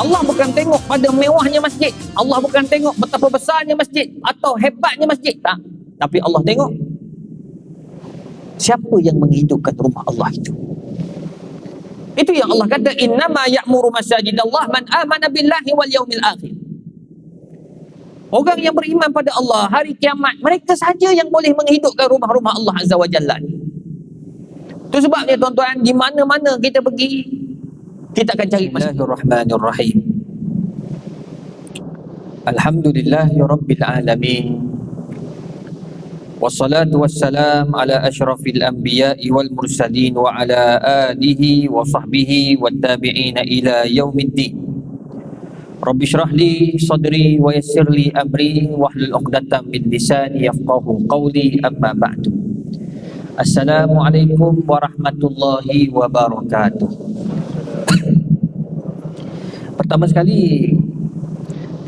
Allah bukan tengok pada mewahnya masjid, Allah bukan tengok betapa besarnya masjid atau hebatnya masjid, tak. Tapi Allah tengok siapa yang menghidupkan rumah Allah itu. Itu yang Allah kata, innama ya'muru masajidallah man amana billahi wal yaumil akhir. Orang yang beriman pada Allah, hari kiamat, mereka saja yang boleh menghidupkan rumah-rumah Allah Azza wa Jalla. Itu sebabnya tuan-tuan, di mana-mana kita pergi, kita akan cari masjid. Bismillahirrahmanirrahim. Alhamdulillahirabbil alamin. Wassalatu wassalam ala asyrafil anbiya'i wal mursalin wa ala alihi wa sahbihi wat tabi'ina ila yaumiddin. Rabbi shrah li sadri wa yassir li amri wahlul 'uqdatam min lisani yafqahu qawli, amma ba'du. Assalamualaikum warahmatullahi wabarakatuh. Pertama sekali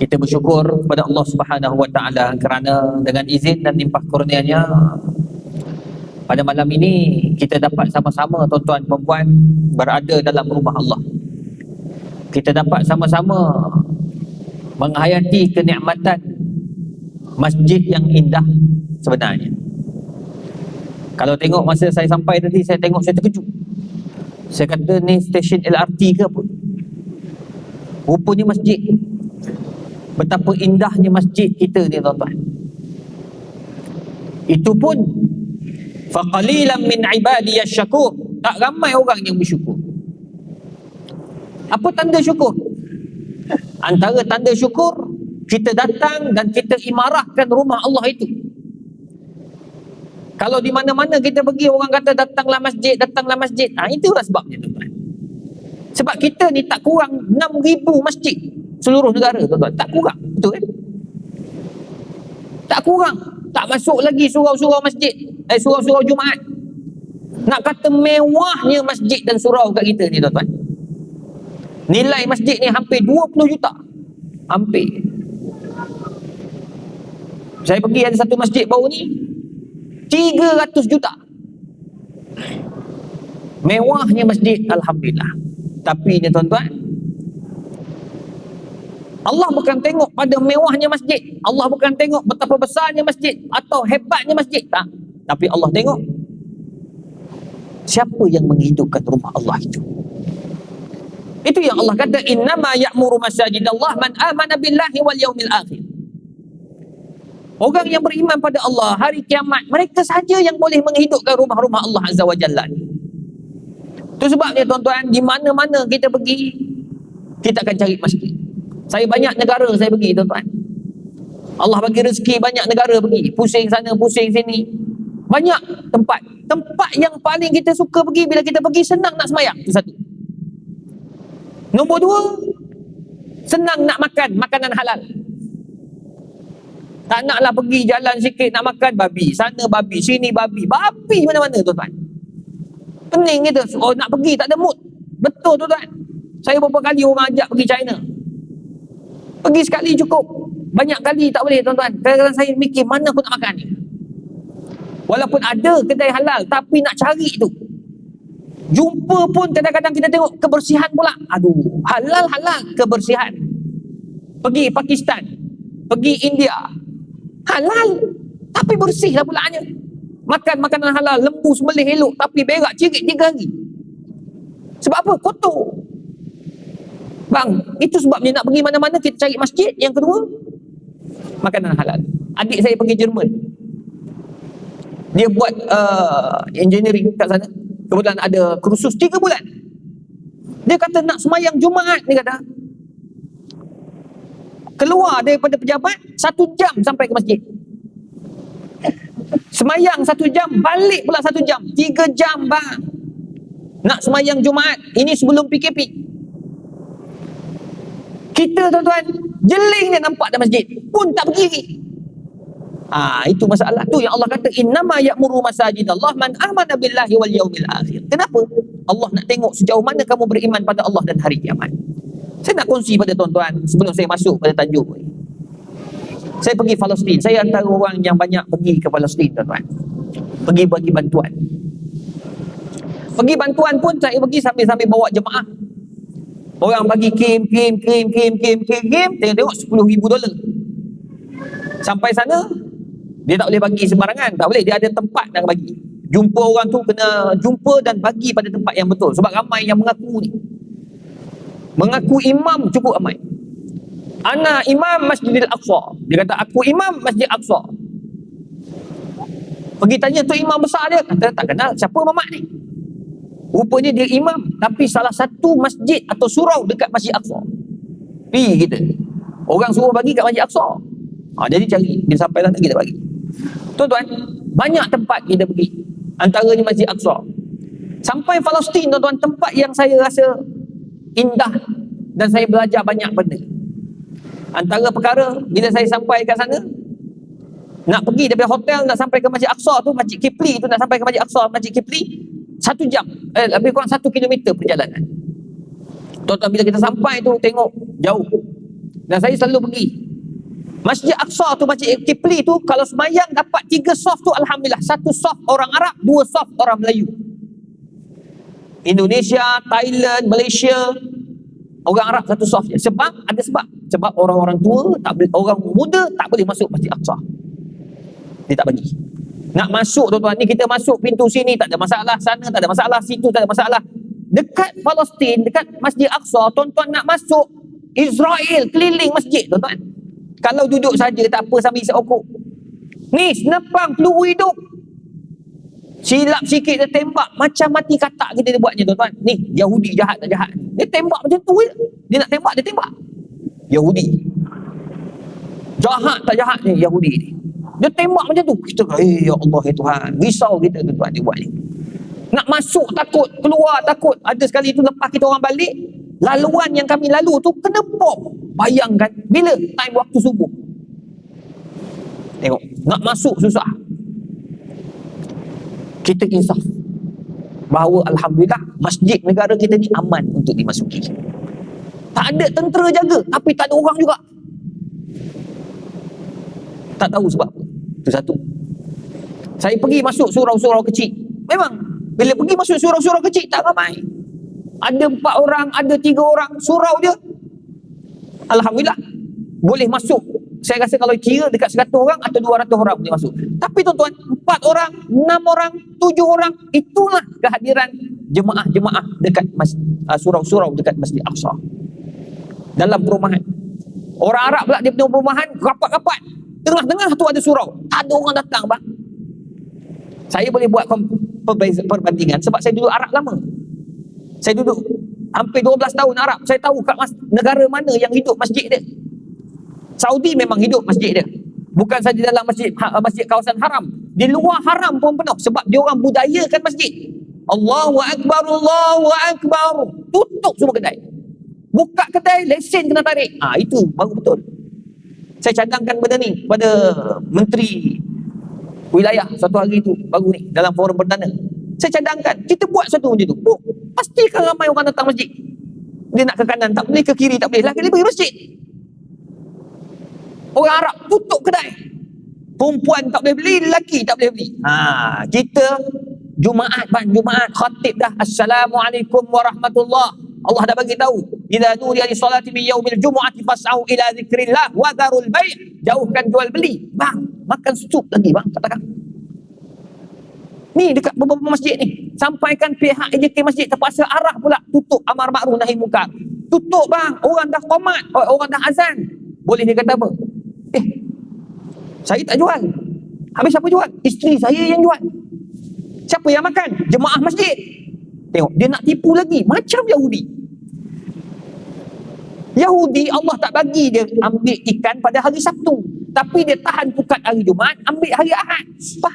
kita bersyukur kepada Allah Subhanahu wa taala kerana dengan izin dan limpah kurnia-Nya pada malam ini kita dapat sama-sama tuan-tuan dan puan berada dalam rumah Allah. Kita dapat sama-sama menghayati kenikmatan masjid yang indah sebenarnya. Kalau tengok masa saya sampai tadi, saya tengok, saya terkejut. Saya kata ni stesen LRT ke apa? Rupanya masjid. Betapa indahnya masjid kita ni tuan-tuan. Itu pun faqalilan min ibadiyasy syakur. Tak ramai orang yang bersyukur. Apa tanda syukur? Antara tanda syukur, kita datang dan kita imarahkan rumah Allah itu. Kalau di mana-mana kita pergi, orang kata datanglah masjid, datanglah masjid. Itulah sebabnya tuan-tuan. Sebab kita ni tak kurang 6,000 masjid seluruh negara tuan-tuan. Tak kurang, betul kan? Tak kurang. Tak masuk lagi surau-surau masjid, surau-surau Jumaat. Nak kata mewahnya masjid dan surau kat kita ni tuan-tuan. Nilai masjid ni hampir 20 juta. Hampir. Saya pergi ada satu masjid baru ni 300 juta. Mewahnya masjid, alhamdulillah. Tapi ni tuan-tuan, Allah bukan tengok pada mewahnya masjid, Allah bukan tengok betapa besarnya masjid atau hebatnya masjid, tak. Tapi Allah tengok siapa yang menghidupkan rumah Allah itu. Itu yang Allah kata, innama ya'muru masajidallah man amana billahi wal yaumil akhir. Orang yang beriman pada Allah, hari kiamat, mereka saja yang boleh menghidupkan rumah-rumah Allah Azza wa Jalla. Itu sebabnya tuan-tuan, di mana-mana kita pergi, kita akan cari masjid. Saya banyak negara saya pergi tuan-tuan. Allah bagi rezeki banyak negara pergi. Pusing sana, pusing sini. Banyak tempat. Tempat yang paling kita suka pergi bila kita pergi, senang nak sembahyang. Itu satu. Nombor dua, senang nak makan makanan halal. Tak naklah pergi jalan sikit nak makan babi. Sana babi, sini babi. Babi mana-mana tuan-tuan. Pening kita. Oh, nak pergi tak ada mood. Betul tuan-tuan. Saya beberapa kali orang ajak pergi China. Pergi sekali cukup. Banyak kali tak boleh tuan-tuan. Kadang-kadang saya mikir mana aku nak makan ni. Walaupun ada kedai halal, tapi nak cari tu. Jumpa pun kadang-kadang kita tengok kebersihan pula. Aduh, halal-halal kebersihan. Pergi Pakistan, pergi India, halal tapi bersih lah pulanya. Makan makanan halal, lembu sembelih elok, tapi berak cirit 3 hari. Sebab apa? Kotor. Bang, itu sebabnya nak pergi mana-mana kita cari masjid. Yang kedua, makanan halal. Adik saya pergi Jerman. Dia buat engineering kat sana. Kemudian ada kursus 3 bulan. Dia kata nak semayang Jumaat, dia kata keluar daripada pejabat 1 jam sampai ke masjid. Semayang 1 jam, balik pula 1 jam. 3 jam bang. Nak semayang Jumaat. Ini sebelum PKP. Kita tuan-tuan, jeling dia nampak dalam masjid pun tak pergi lagi. Itu masalah tu yang Allah kata, innama ya'muru masajidallah man amana billahi wal yaumil akhir. Kenapa? Allah nak tengok sejauh mana kamu beriman pada Allah dan hari kiamat. Saya nak kongsi pada tuan-tuan sebelum saya masuk pada tajuk ni. Saya pergi Palestin. Saya antara orang yang banyak pergi ke Palestin tuan-tuan. Pergi bagi bantuan. Pergi bantuan pun saya pergi sambil-sambil bawa jemaah. Orang bagi kim, tengok $10,000. Sampai sana, dia tak boleh bagi sembarangan, tak boleh, dia ada tempat nak bagi. Jumpa orang tu kena jumpa dan bagi pada tempat yang betul. Sebab ramai yang mengaku ni, mengaku imam cukup ramai. Ana imam Masjidil Aqsa. Dia kata aku imam Masjid Aqsa. Pergi tanya tu imam besar dia, kata tak kenal siapa mamak ni. Rupanya dia imam, tapi salah satu masjid atau surau dekat Masjid Aqsa. Pergi kita, orang suruh bagi kat Masjid Aqsa. Jadi cari, dia sampai sana kita bagi. Tuan-tuan, banyak tempat kita pergi, antaranya Masjid Aqsa. Sampai Palestin, tuan-tuan, tempat yang saya rasa indah dan saya belajar banyak benda. Antara perkara, bila saya sampai kat sana, nak pergi daripada hotel nak sampai ke Masjid Aqsa tu, Masjid Kipli tu, nak sampai ke Masjid Aqsa, Masjid Kipli 1 jam, lebih kurang 1 kilometer perjalanan. Tuan-tuan, bila kita sampai tu tengok jauh, dan saya selalu pergi Masjid Aqsa tu, Masjid Kipli tu, kalau semayang dapat 3 soft tu alhamdulillah. 1 soft orang Arab, 2 soft orang Melayu. Indonesia, Thailand, Malaysia, orang Arab 1 soft je. Sebab ada sebab orang-orang tua tak boleh, orang muda tak boleh masuk Masjid Aqsa. Dia tak bagi. Nak masuk, tuan-tuan, ni kita masuk pintu sini tak ada masalah, sana tak ada masalah, situ tak ada masalah. Dekat Palestin, dekat Masjid Aqsa, tuan-tuan nak masuk, Israel keliling masjid, tuan-tuan. Kalau duduk saja tak apa sambil isap okok. Ni senepang peluru hidup. Silap sikit dia tembak, macam mati katak kita dia buatnya, tuan-tuan. Ni Yahudi jahat tak jahat. Dia tembak macam tu je. Dia nak tembak, dia tembak. Yahudi jahat tak jahat ni Yahudi ni. Dia tembak macam tu. Kita ya Allah ya Tuhan, risau kita, tuan-tuan, dia buat ni. Nak masuk takut, keluar takut. Ada sekali tu lepas kita orang balik, laluan yang kami lalu tu kena bom. Bayangkan bila time waktu subuh. Tengok, nak masuk susah. Kita insaf bahawa alhamdulillah masjid negara kita ni aman untuk dimasuki. Tak ada tentera jaga, tapi tak ada orang juga. Tak tahu sebab apa. Itu satu. Saya pergi masuk surau-surau kecil, memang bila pergi masuk surau-surau kecil tak ramai. Ada 4 orang, ada 3 orang surau je. Alhamdulillah boleh masuk. Saya rasa kalau kira dekat 100 orang atau 200 orang boleh masuk. Tapi tuan-tuan, 4 orang, 6 orang, 7 orang, itulah kehadiran jemaah-jemaah dekat surau-surau dekat Masjid Aqsa. Dalam perumahan. Orang Arab pula dia punya perumahan rapat-rapat. Tengah-tengah tu ada surau. Tak ada orang datang, bang. Saya boleh buat perbandingan sebab saya duduk Arab lama. Saya duduk hampir 12 tahun Arab. Saya tahu kat negara mana yang hidup masjid dia. Saudi memang hidup masjid dia. Bukan saja dalam masjid kawasan haram. Di luar haram pun penuh. Sebab dia orang budayakan masjid. Allahu Akbar, Allahu Akbar. Tutup semua kedai. Buka kedai, lesen kena tarik. Itu baru betul. Saya cadangkan benda ni pada Menteri Wilayah suatu hari tu, baru ni, dalam forum perdana. Saya cadangkan, kita buat satu macam tu. Pastikan ramai orang datang masjid. Dia nak ke kanan tak boleh, ke kiri tak boleh. Lagi dia pergi masjid. Orang Arab tutup kedai. Perempuan tak boleh beli, lelaki tak boleh beli. Kita Jumaat, Jumaat khatib dah. Assalamualaikum warahmatullahi. Allah dah bagi tahu, idza nudiya li salati min yaumil jumu'ati fas'au ila dzikrillah wa dzarul bai'. Jauhkan jual beli. Bang, makan sup lagi bang, katakan. Ni dekat beberapa masjid ni. Sampaikan pihak AJK masjid terpaksa arah pula tutup amar ma'ruf nahi munkar. Tutup bang, orang dah qomat, orang dah azan. Boleh dia kata apa? Saya tak jual. Habis siapa jual? Isteri saya yang jual. Siapa yang makan? Jemaah masjid. Tengok, dia nak tipu lagi. Macam Yahudi. Yahudi Allah tak bagi dia ambil ikan pada hari Sabtu. Tapi dia tahan pukat hari Jumaat, ambil hari Ahad.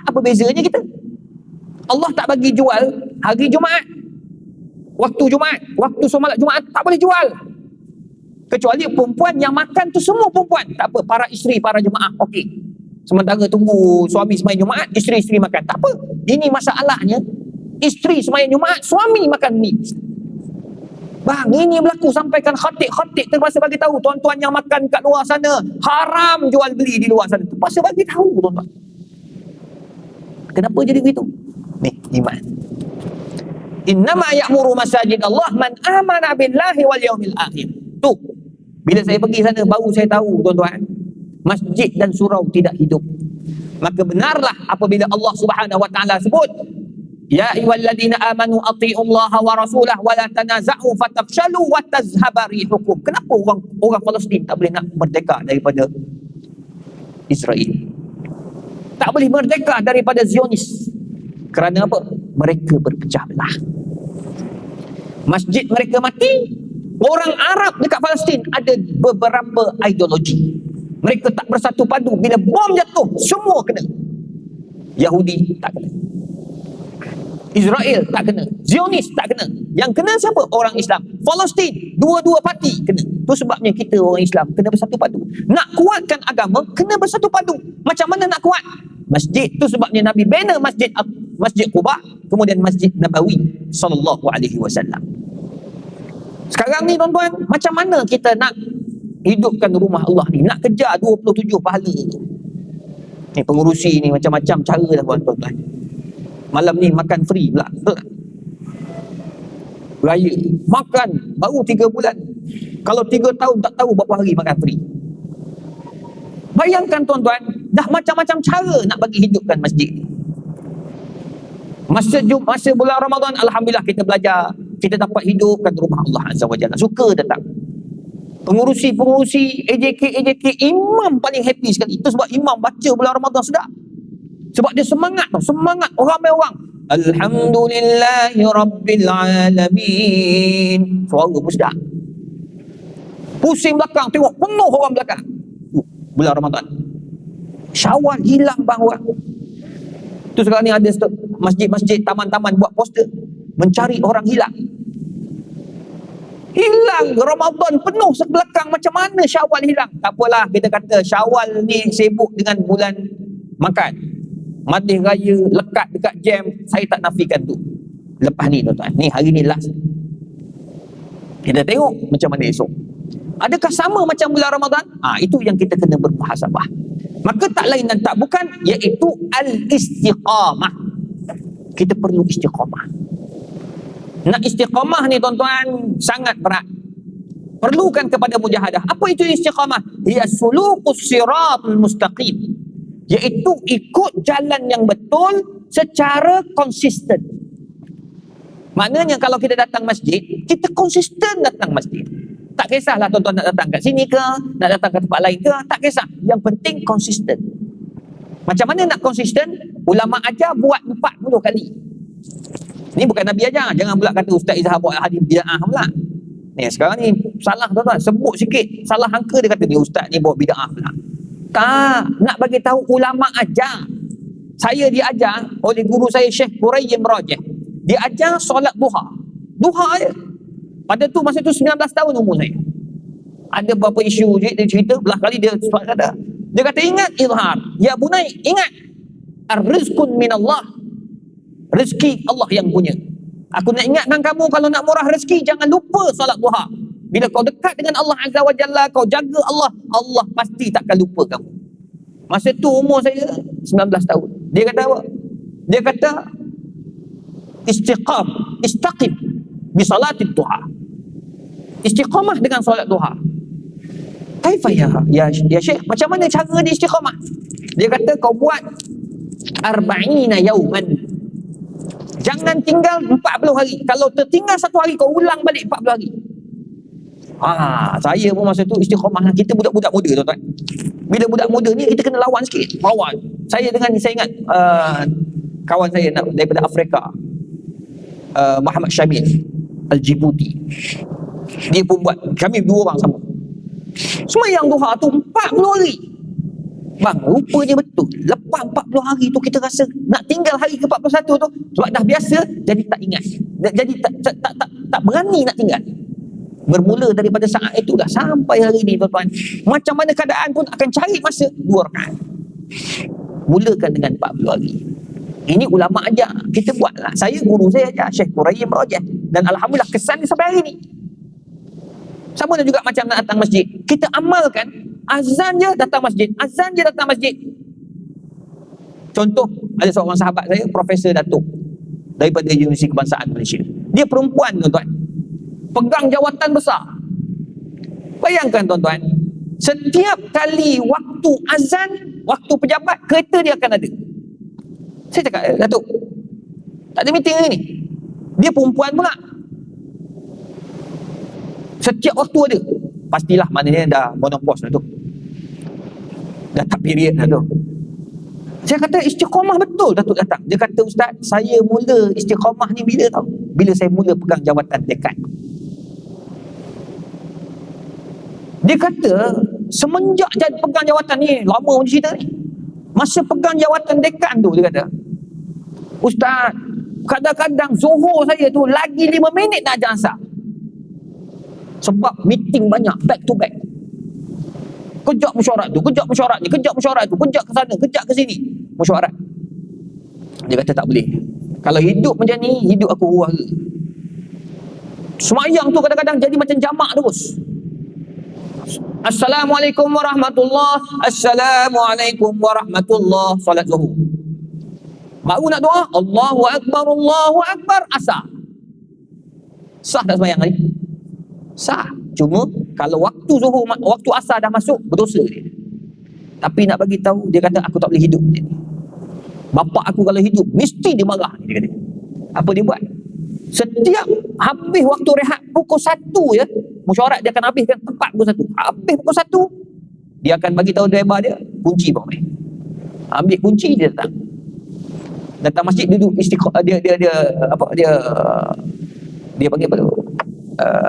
Apa bezanya kita? Allah tak bagi jual hari Jumaat. Waktu Jumaat, waktu solat Jumaat tak boleh jual. Kecuali perempuan yang makan tu semua perempuan. Tak apa, para isteri, para jemaah, okey. Sementara tunggu suami sembahyang Jumaat, isteri-isteri makan. Tak apa. Ini masalahnya, isteri sembahyang Jumaat, suami makan mi. Bang, ini berlaku. Sampaikan khatib terpaksa bagi tahu. Tuan-tuan yang makan kat luar sana, haram jual beli di luar sana. Terpaksa bagi tahu, tuan-tuan. Kenapa jadi begitu? Ni, iman. Innama ya'muru masajid Allah man amana billahi wal yaumil akhir. Tu, bila saya pergi sana baru saya tahu tuan-tuan, masjid dan surau tidak hidup. Maka benarlah apabila Allah Subhanahu wa taala sebut, ya ayyuhalladzina amanu atti'ullaha wa rasulahu wa la tanaza'u fatafshalu wa tazhaba rihukum. Kenapa orang Palestin tak boleh nak merdeka daripada Israel? Tak boleh merdeka daripada Zionis. Kerana apa? Mereka berpecah belah. Masjid mereka mati. Orang Arab dekat Palestin ada beberapa ideologi. Mereka tak bersatu padu. Bila bom jatuh, semua kena. Yahudi tak kena, Israel tak kena, Zionis tak kena. Yang kena siapa? Orang Islam. Palestin, dua-dua parti kena. Itu sebabnya kita orang Islam kena bersatu padu. Nak kuatkan agama, kena bersatu padu. Macam mana nak kuat? Masjid. Itu sebabnya Nabi bina Masjid Quba, kemudian Masjid Nabawi sallallahu alaihi wasallam. Sekarang ni tuan-tuan, macam mana kita nak hidupkan rumah Allah ni? Nak kejar 27 pahala tu. Ni pengurusi ni macam-macam cara dah tuan-tuan. Malam ni makan free pula. Raya makan baru 3 bulan. Kalau 3 tahun tak tahu berapa hari makan free. Bayangkan tuan-tuan, dah macam-macam cara nak bagi hidupkan masjid ni. Masa bulan Ramadan, alhamdulillah kita belajar, kita dapat hidupkan rumah Allah Azza wa Jalla. Suka datang. Pengurusi, AJK, imam paling happy sekali. Itu sebab imam baca bulan Ramadan sedap. Sebab dia semangat tau, semangat ramai orang. Alhamdulillahi Rabbil Alamin. Suara pun sedap. Pusing belakang, tengok penuh orang belakang. Bulan Ramadan. Syawal hilang bang orang. Tu sekarang ni ada masjid-masjid, taman-taman buat poster mencari orang hilang. Hilang Ramadan penuh sebelakang, macam mana Syawal hilang? Tak apalah, kita kata Syawal ni sibuk dengan bulan makan. Madih raya lekat dekat jam, saya tak nafikan tu. Lepas ni tuan-tuan, ni hari ni last. Kita tengok macam mana esok. Adakah sama macam bulan Ramadan? Itu yang kita kena bermuhasabah. Maka tak lain dan tak bukan, iaitu al-istiqamah. Kita perlu istiqamah. Nak istiqamah ni tuan-tuan sangat berat. Perlukan kepada mujahadah. Apa itu istiqamah? Hiya sulukus siratul mustaqim. Iaitu ikut jalan yang betul secara konsisten. Maknanya kalau kita datang masjid, kita konsisten datang masjid. Tak kisahlah tuan-tuan nak datang kat sini ke, nak datang ke tempat lain ke, tak kisah. Yang penting konsisten. Macam mana nak konsisten? Ulama ajar buat 40 kali. Ni bukan Nabi ajar. Jangan pula kata Ustaz Izzah buat hadis bid'ah pula. Ni sekarang ni salah tuan-tuan. Sebut sikit salah angka, dia kata ni Ustaz ni bawa bid'ah pula. Tak, nak bagi tahu ulama ajar. Saya diajar oleh guru saya Syekh Qurayyim Rajih. Dia ajar solat duha. Duha je. Pada tu masa tu 19 tahun umur saya. Ada beberapa isu je dia cerita, belah kali dia kata. Dia kata ingat izhar. Ya bunai, ingat. Ar-rizqun minallah. Rezeki Allah yang punya. Aku nak ingatkan kamu, kalau nak murah rezeki, jangan lupa solat duha. Bila kau dekat dengan Allah Azza wa Jalla, kau jaga Allah, Allah pasti takkan lupa kamu. Masa tu umur saya 19 tahun. Dia kata apa? Dia kata istaqim bi salatid duha. Istiqamah dengan solat duha. Kaifa ya Syekh? Macam mana cara dia istiqamah? Dia kata kau buat 40 yauman. Jangan tinggal 40 hari. Kalau tertinggal 1 hari, kau ulang balik 40 hari. Saya pun masa tu istiqamah. Kita budak-budak muda tuan-tuan. Bila budak muda ni kita kena lawan sikit. Lawan. Saya ingat kawan saya daripada Afrika, Muhammad Syamil Al-Jibuti. Dia pun buat, kami 2 orang sama. Semayang duha tu 40 hari. Bang, rupanya betul. Lepas 40 hari tu kita rasa nak tinggal hari ke-41 tu, sebab dah biasa, jadi tak ingat. Jadi tak berani nak tinggal. Bermula daripada saat itulah sampai hari ni tuan-tuan. Macam mana keadaan pun akan cari masa 2 rakaat. Mulakan dengan 40 hari. Ini ulama ajar. Kita buatlah. Saya, guru saya ajar, Syekh Qurayyim Rajih. Dan alhamdulillah kesan dia sampai hari ni. Sama juga macam nak datang masjid. Kita amalkan, azan je datang masjid. Azan je datang masjid. Contoh, ada seorang sahabat saya, Profesor Datuk daripada Universiti Kebangsaan Malaysia. Dia perempuan tuan-tuan, pegang jawatan besar. Bayangkan tuan-tuan, setiap kali waktu azan, waktu pejabat, kereta dia akan ada. Saya cakap, Datuk, tak ada meeting hari ni. Dia perempuan pula, setiap waktu ada. Pastilah maknanya dah monopos dah tu, dah tak period dah tu. Saya kata istiqamah betul Datuk datang. Dia kata, Ustaz, saya mula istiqamah ni bila tahu? Bila saya mula pegang jawatan dekan. Dia kata semenjak jadi pegang jawatan ni, lama punya cerita ni, masa pegang jawatan dekan tu, dia kata, Ustaz, kadang-kadang Zuhur saya tu lagi 5 minit nak azan asar. Sebab meeting banyak, back to back. Kejap mesyuarat tu, kejap mesyuarat ni, kejap mesyuarat tu, kejap ke sana, kejap ke sini, mesyuarat. Dia kata tak boleh. Kalau hidup macam ni, hidup aku huru-hara. Semayang tu kadang-kadang jadi macam jamak terus. Assalamualaikum warahmatullahi, Assalamualaikum warahmatullahi, solat Zuhur. Baru nak doa, Allahu Akbar, asar. Sah tak semayang tadi? Sah. Cuma kalau waktu Zuhur, waktu asar dah masuk, berdosa dia. Tapi nak bagi tahu, dia kata aku tak boleh hidup macam ni. Bapak aku kalau hidup mesti dia marah, dia kata. Apa dia buat? Setiap habis waktu rehat pukul 1 je, mesyuarat dia akan habiskan tepat pukul 1. Habis pukul 1, dia akan bagi tahu driver dia, kunci bawah ni. Ambil kunci, dia datang masjid, duduk istiqamah, dia panggil apa tu?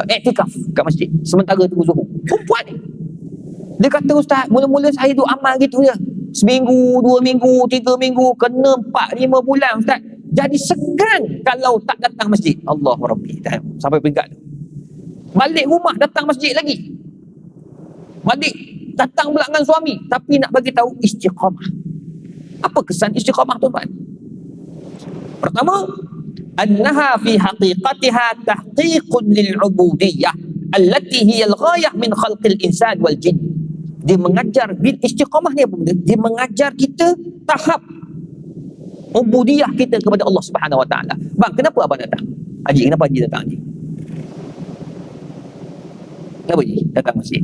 Iktikaf kat masjid sementara tunggu Zuhur. Perempuan ni, dia kata, Ustaz, mula-mula saya duk amal gitu je, seminggu, 2 minggu, 3 minggu, kena 4-5 bulan Ustaz, jadi segan kalau tak datang masjid. Allahu Rabbi, sampai peringkat tu. Balik rumah datang masjid lagi, balik datang pula dengan suami. Tapi nak bagi tahu istiqamah. Apa kesan istiqamah tuan-tuan? Pertama, annaha fi haqiqatiha tahqiqun lil'ubudiyyah allati hiya al-ghayah min khalqil insan wal jin. Dia mengajar, istiqamah ni apa benda? Dia mengajar kita tahap ubudiyah kita kepada Allah Subhanahu wa taala. Bang, kenapa abang datang? Haji, kenapa Haji datang, Haji? Kenapa Haji datang masjid?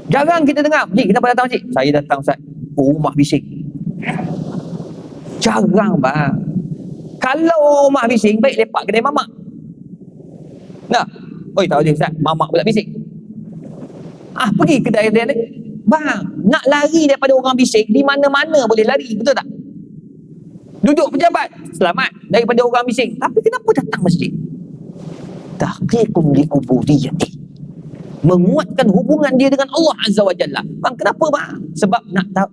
Jarang kita dengar, Haji, kenapa datang masjid? Saya datang, Ustaz, rumah bising. Jarang bang. Kalau rumah bising, baik lepak kedai mamak. Nah, oi tak boleh Ustaz, mamak pula bising. Pergi kedai dia ni. Bang, nak lari daripada orang bising, di mana-mana boleh lari, betul tak? Duduk pejabat, selamat daripada orang bising. Tapi kenapa datang masjid? Tahqiqun li ubudiyyati, menguatkan hubungan dia dengan Allah Azza wa Jalla. Bang, kenapa bang? Sebab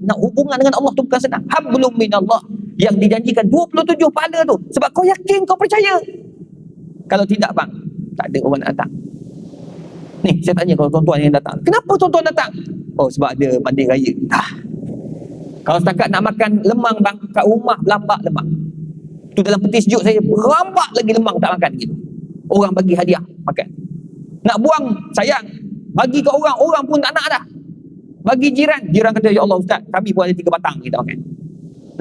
nak hubungan dengan Allah tu bukan senang. Hablum minallah, yang dijanjikan 27 pahala tu. Sebab kau yakin, kau percaya. Kalau tidak bang, tak ada orang nak datang. Ni, saya tanya kalau tuan-tuan yang datang, kenapa tuan-tuan datang? Oh, sebab ada mandi raya. Kalau setakat nak makan lemang bang, kat rumah berlambak lemang. Tu dalam peti sejuk saya, berlambak lagi lemang tak makan gitu. Orang bagi hadiah, makan. Nak buang, sayang, bagi ke orang, orang pun tak nak dah. Bagi jiran, jiran kata, ya Allah Ustaz, kami pun ada 3 batang kita makan.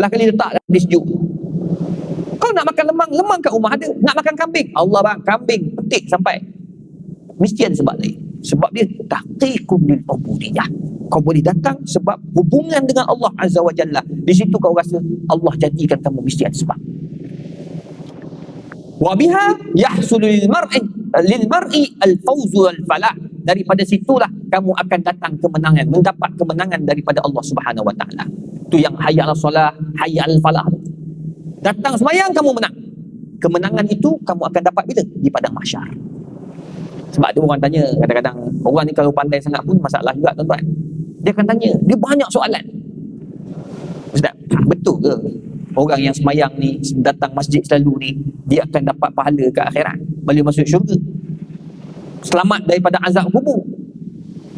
Lah kali letak dalam peti sejuk. Kau nak makan lemang, lemang kat rumah ada. Nak makan kambing, Allah bang, kambing petik sampai. Mesti ada sebab lain. Sebab dia tahqiqun lil ubudiyyah. Kau boleh datang sebab hubungan dengan Allah Azza wa Jalla. Di situ kau rasa Allah jadikan kamu mesti ada sebab. Wa biha yahsul lil mar'i al-fawz wal falah. Daripada situlah kamu akan datang kemenangan, mendapat kemenangan daripada Allah Subhanahu wa taala. Tu yang hayya ala solah, hayya al falah. Datang sembahyang, kamu menang. Kemenangan itu kamu akan dapat bila? Di padang mahsyar. Sebab ada orang tanya, kadang-kadang orang ni kalau pandai sangat pun masalah juga tuan-tuan. Dia akan tanya, dia banyak soalan. Ustaz, betul ke orang yang semayang ni, datang masjid selalu ni, dia akan dapat pahala ke akhirat, boleh masuk syurga, selamat daripada azab kubur?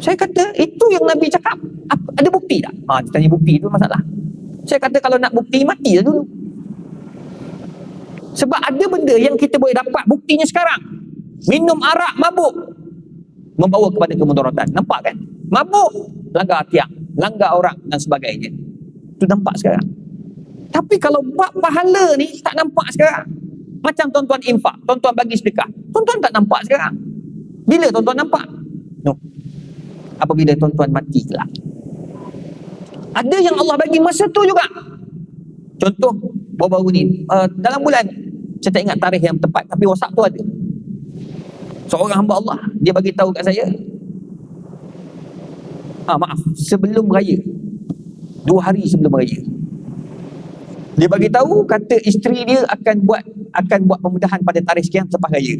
Saya kata, itu yang Nabi cakap. Ada bukti tak? Dia tanya bukti, tu masalah. Saya kata, kalau nak bukti, mati lah dulu. Sebab ada benda yang kita boleh dapat buktinya sekarang. Minum arak, mabuk, membawa kepada kemudaratan. Nampak kan? Mabuk, langgar tiang, langgar orang dan sebagainya. Itu nampak sekarang. Tapi kalau bab pahala ni tak nampak sekarang. Macam tuan-tuan infak, tuan-tuan bagi sedekah, tuan-tuan tak nampak sekarang. Bila tuan-tuan nampak? No. Apabila tuan-tuan mati kelak. Ada yang Allah bagi masa tu juga. Contoh baru-baru ni, dalam bulan, saya tak ingat tarikh yang tepat, tapi WhatsApp tu ada. Seorang hamba Allah, dia bagi tahu kat saya, maaf, sebelum raya, 2 hari sebelum raya, dia bagi tahu kata isteri dia akan buat pembedahan pada tarikh sekian selepas raya.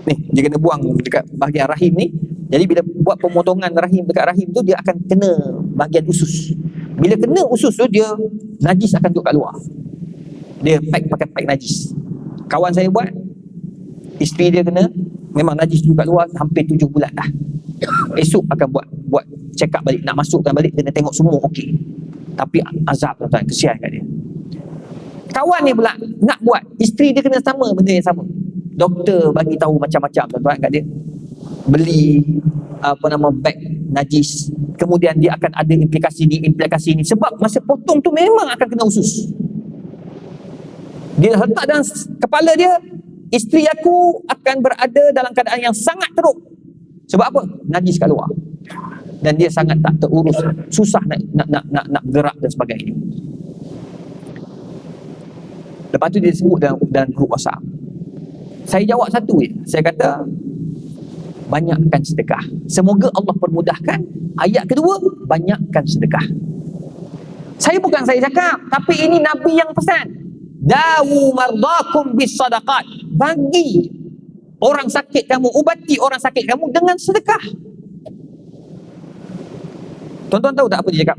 Ni, dia kena buang dekat bahagian rahim ni. Jadi bila buat pemotongan rahim dekat rahim tu, dia akan kena bahagian usus. Bila kena usus tu, dia najis akan duduk kat luar. Dia pakai pack najis. Kawan saya buat, isteri dia kena memang najis duduk kat luar hampir 7 bulan dah. Esok akan buat check up balik, nak masukkan balik, kena tengok semua okey. Tapi azab tuan-tuan, kesian kat dia. Kawan ni pula nak buat, isteri dia kena sama benda yang sama. Doktor bagi tahu macam-macam tuan-tuan kat dia. Beli beg najis, kemudian dia akan ada implikasi ni, sebab masa potong tu memang akan kena usus. Dia letak dalam kepala dia, isteri aku akan berada dalam keadaan yang sangat teruk. Sebab apa? Najis kat luar. Dan dia sangat tak terurus, susah nak gerak dan sebagainya. Lepas tu dia sebut dalam grup WhatsApp. Saya jawab satu je. Saya kata, banyakkan sedekah. Semoga Allah permudahkan. Ayat kedua, banyakkan sedekah. Bukan saya cakap, tapi ini Nabi yang pesan. Dawu mardakum bis sadaqat. Bagi orang sakit kamu, ubati orang sakit kamu dengan sedekah. Tuan-tuan tahu tak apa dia cakap?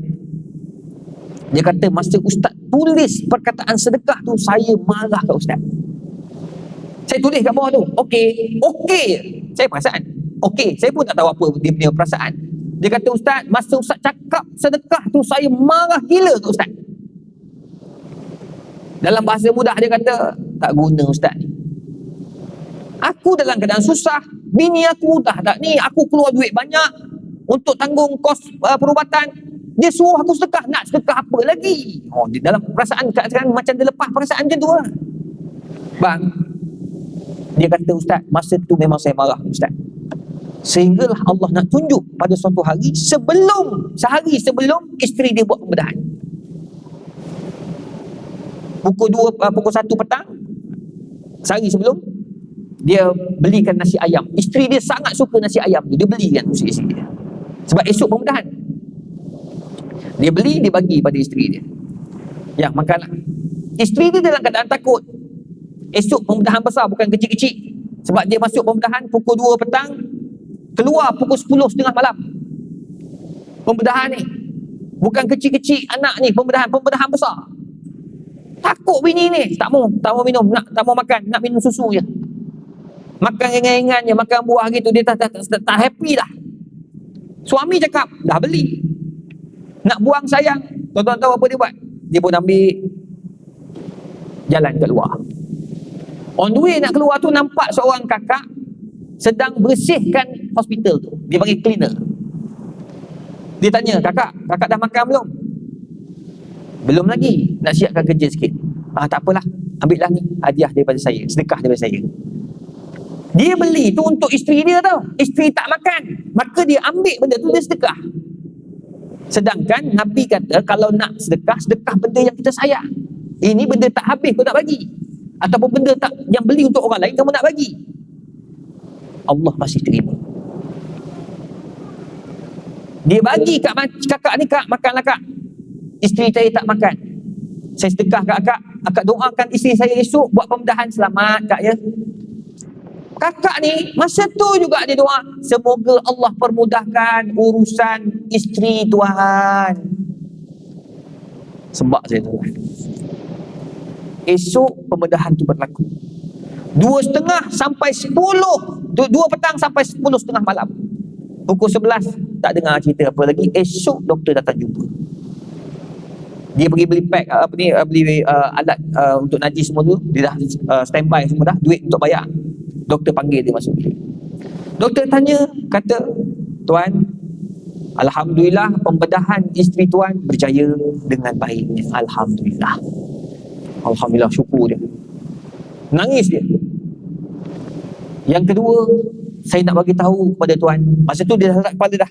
Dia kata, masa ustaz tulis perkataan sedekah tu, saya marah kat ustaz. Saya tulis kat bawah tu, okey. Saya perasaan, okey. Saya pun tak tahu apa dia punya perasaan. Dia kata, ustaz, masa ustaz cakap sedekah tu, saya marah gila kat ustaz. Dalam bahasa mudah dia kata, tak guna ustaz ni. Aku dalam keadaan susah, bini aku dah tak ni, aku keluar duit banyak untuk tanggung kos perubatan. Dia suruh aku sedekah, nak sedekah apa lagi? Di dalam perasaan sekarang macam dia lepas perasaan macam tu lah. Bang, dia kata, ustaz, masa tu memang saya marah ustaz. Sehinggalah Allah nak tunjuk pada suatu hari, sehari sebelum isteri dia buat pembedahan. Pukul 1 petang, sehari sebelum, dia belikan nasi ayam. Isteri dia sangat suka nasi ayam tu, dia belikan untuk isteri dia. Sebab esok pembedahan. Dia beli, dia bagi pada isteri dia. Yang makanlah. Isteri dia dalam keadaan takut. Esok pembedahan besar, bukan kecil-kecil. Sebab dia masuk pembedahan pukul 2 petang, keluar pukul 10.30 malam. Pembedahan ni bukan kecil-kecil anak ni, pembedahan besar. Takut bini ni, tak mau minum, tak mau makan, nak minum susu je. Makan ringan-ringan je, makan buah gitu, dia tak happy dah. Suami cakap, dah beli, nak buang sayang. Tuan-tuan tahu apa dia buat? Dia pun ambil jalan keluar. On the way nak keluar tu, nampak seorang kakak sedang bersihkan hospital tu. Dia panggil cleaner. Dia tanya, kakak dah makan belum? Belum lagi, nak siapkan kerja sikit. Tak apalah, ambil lah ni, hadiah daripada saya, sedekah daripada saya. Dia beli tu untuk isteri dia tau. Isteri tak makan, maka dia ambil benda tu, dia sedekah. Sedangkan Nabi kata, kalau nak sedekah benda yang kita sayang. Ini benda tak habis kau nak bagi, ataupun benda tak yang beli untuk orang lain kamu nak bagi, Allah masih terima. Dia bagi kat kakak ni, kak makanlah kak, isteri saya tak makan, saya sedekah kat akak doakan isteri saya esok buat pembedahan selamat kak ya. Kakak ni masa tu juga dia doa, semoga Allah permudahkan urusan isteri tuan. Sebab saya tu, esok pembedahan tu berlaku 2:30 sampai 10, 2 petang sampai 10:30 malam. Pukul 11 tak dengar cerita apa lagi. Esok doktor datang jumpa. Dia pergi beli pack beli alat untuk najis semua tu. Dia dah standby semua dah, duit untuk bayar. Doktor panggil dia masuk. Doktor tanya, kata, tuan, alhamdulillah pembedahan isteri tuan berjaya dengan baiknya. Alhamdulillah, syukur dia. Nangis dia. Yang kedua, saya nak bagi tahu kepada tuan, masa tu dia dah kepala dah,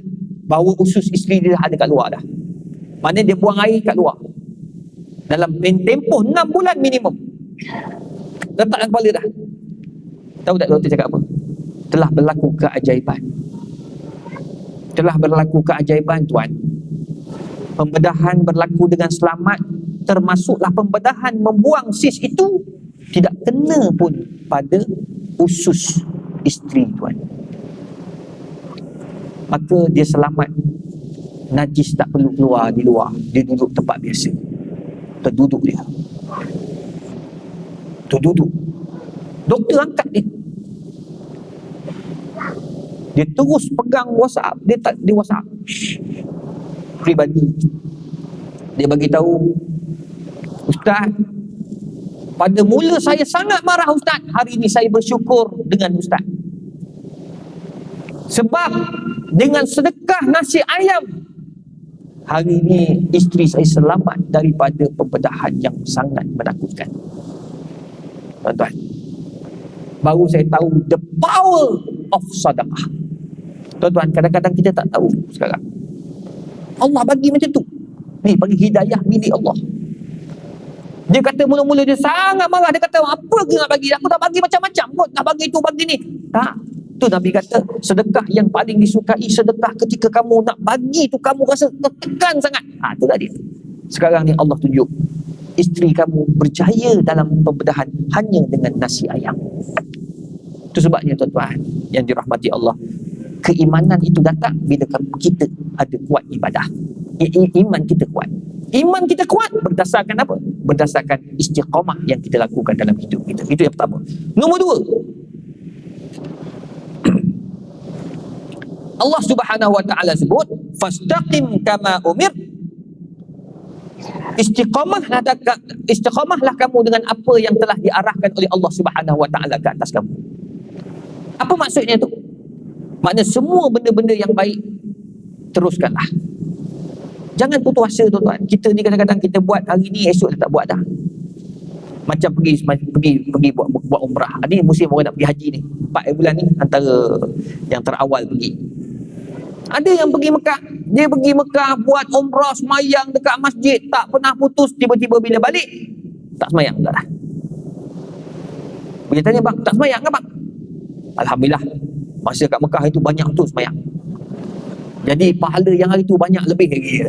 bahawa usus isteri dia dah ada kat luar dah. Maknanya dia buang air kat luar. Dalam tempoh 6 bulan minimum. Letak dalam kepala dah. Tahu tak doktor cakap apa? Telah berlaku keajaiban. Telah berlaku keajaiban tuan. Pembedahan berlaku dengan selamat, termasuklah pembedahan membuang sis itu tidak kena pun pada usus isteri tuan. Maka dia selamat. Najis tak perlu keluar di luar. Dia duduk tempat biasa. Terduduk dia. Terduduk. Doktor angkat dia. Dia terus pegang WhatsApp. Dia WhatsApp pribadi. Dia bagi tahu, Ustaz, pada mula saya sangat marah Ustaz. Hari ini saya bersyukur dengan Ustaz. Sebab dengan sedekah nasi ayam, hari ini isteri saya selamat daripada pembedahan yang sangat menakutkan. Tuan-tuan, baru saya tahu the power of sedekah. Tuan-tuan, kadang-kadang kita tak tahu sekarang. Allah bagi macam tu. Ni bagi hidayah milik Allah. Dia kata mula-mula dia sangat marah. Dia kata, apa ke nak bagi? Aku tak bagi macam-macam kot. Nak bagi tu, bagi ni. Tak. Tu Nabi kata, sedekah yang paling disukai, sedekah ketika kamu nak bagi tu, kamu rasa tertekan sangat. Tu tadi. Sekarang ni Allah tunjuk, isteri kamu berjaya dalam pembedahan hanya dengan nasi ayam. Itu sebabnya tuan-tuan yang dirahmati Allah, keimanan itu datang bila kita ada kuat ibadah. Iman kita kuat. Iman kita kuat berdasarkan apa? Berdasarkan istiqamah yang kita lakukan dalam hidup kita. Itu yang pertama. Nombor dua, Allah Subhanahu wa taala sebut, fastaqim kama umir. Istiqamahlah kamu dengan apa yang telah diarahkan oleh Allah Subhanahu wa taala ke atas kamu. Apa maksudnya tu? Maknanya semua benda-benda yang baik teruskanlah. Jangan putus asa tuan-tuan. Kita ni kadang-kadang kita buat hari ni, esok tak buat dah. Macam pergi buat umrah. Ini musim orang nak pergi haji ni. 4 bulan ni antara yang terawal pergi. Ada yang pergi Mekah. Dia pergi Mekah buat umrah, semayang dekat masjid, tak pernah putus. Tiba-tiba bila balik, tak semayang dah. Dia tanya, bang, tak semayang ke bang? Alhamdulillah, masa kat Mekah itu banyak tu semayang. Jadi pahala yang hari tu banyak lebih lagi.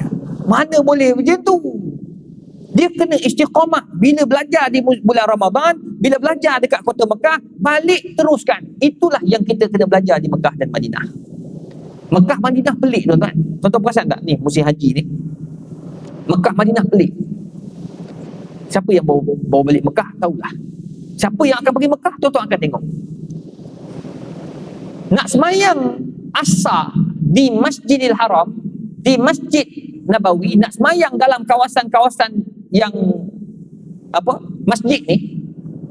Mana boleh macam tu? Dia kena istiqamah. Bila belajar di bulan Ramadan, bila belajar dekat kota Mekah, balik teruskan. Itulah yang kita kena belajar di Mekah dan Madinah. Mekah Madinah pelik tuan-tuan. Tuan-tuan perasan tak ni musim haji ni? Mekah Madinah pelik. Siapa yang bawa balik Mekah, tahulah. Siapa yang akan pergi Mekah, tuan-tuan akan tengok. Nak semayang Asar di Masjidil Haram, di Masjid Nabawi, nak semayang dalam kawasan-kawasan yang masjid ni,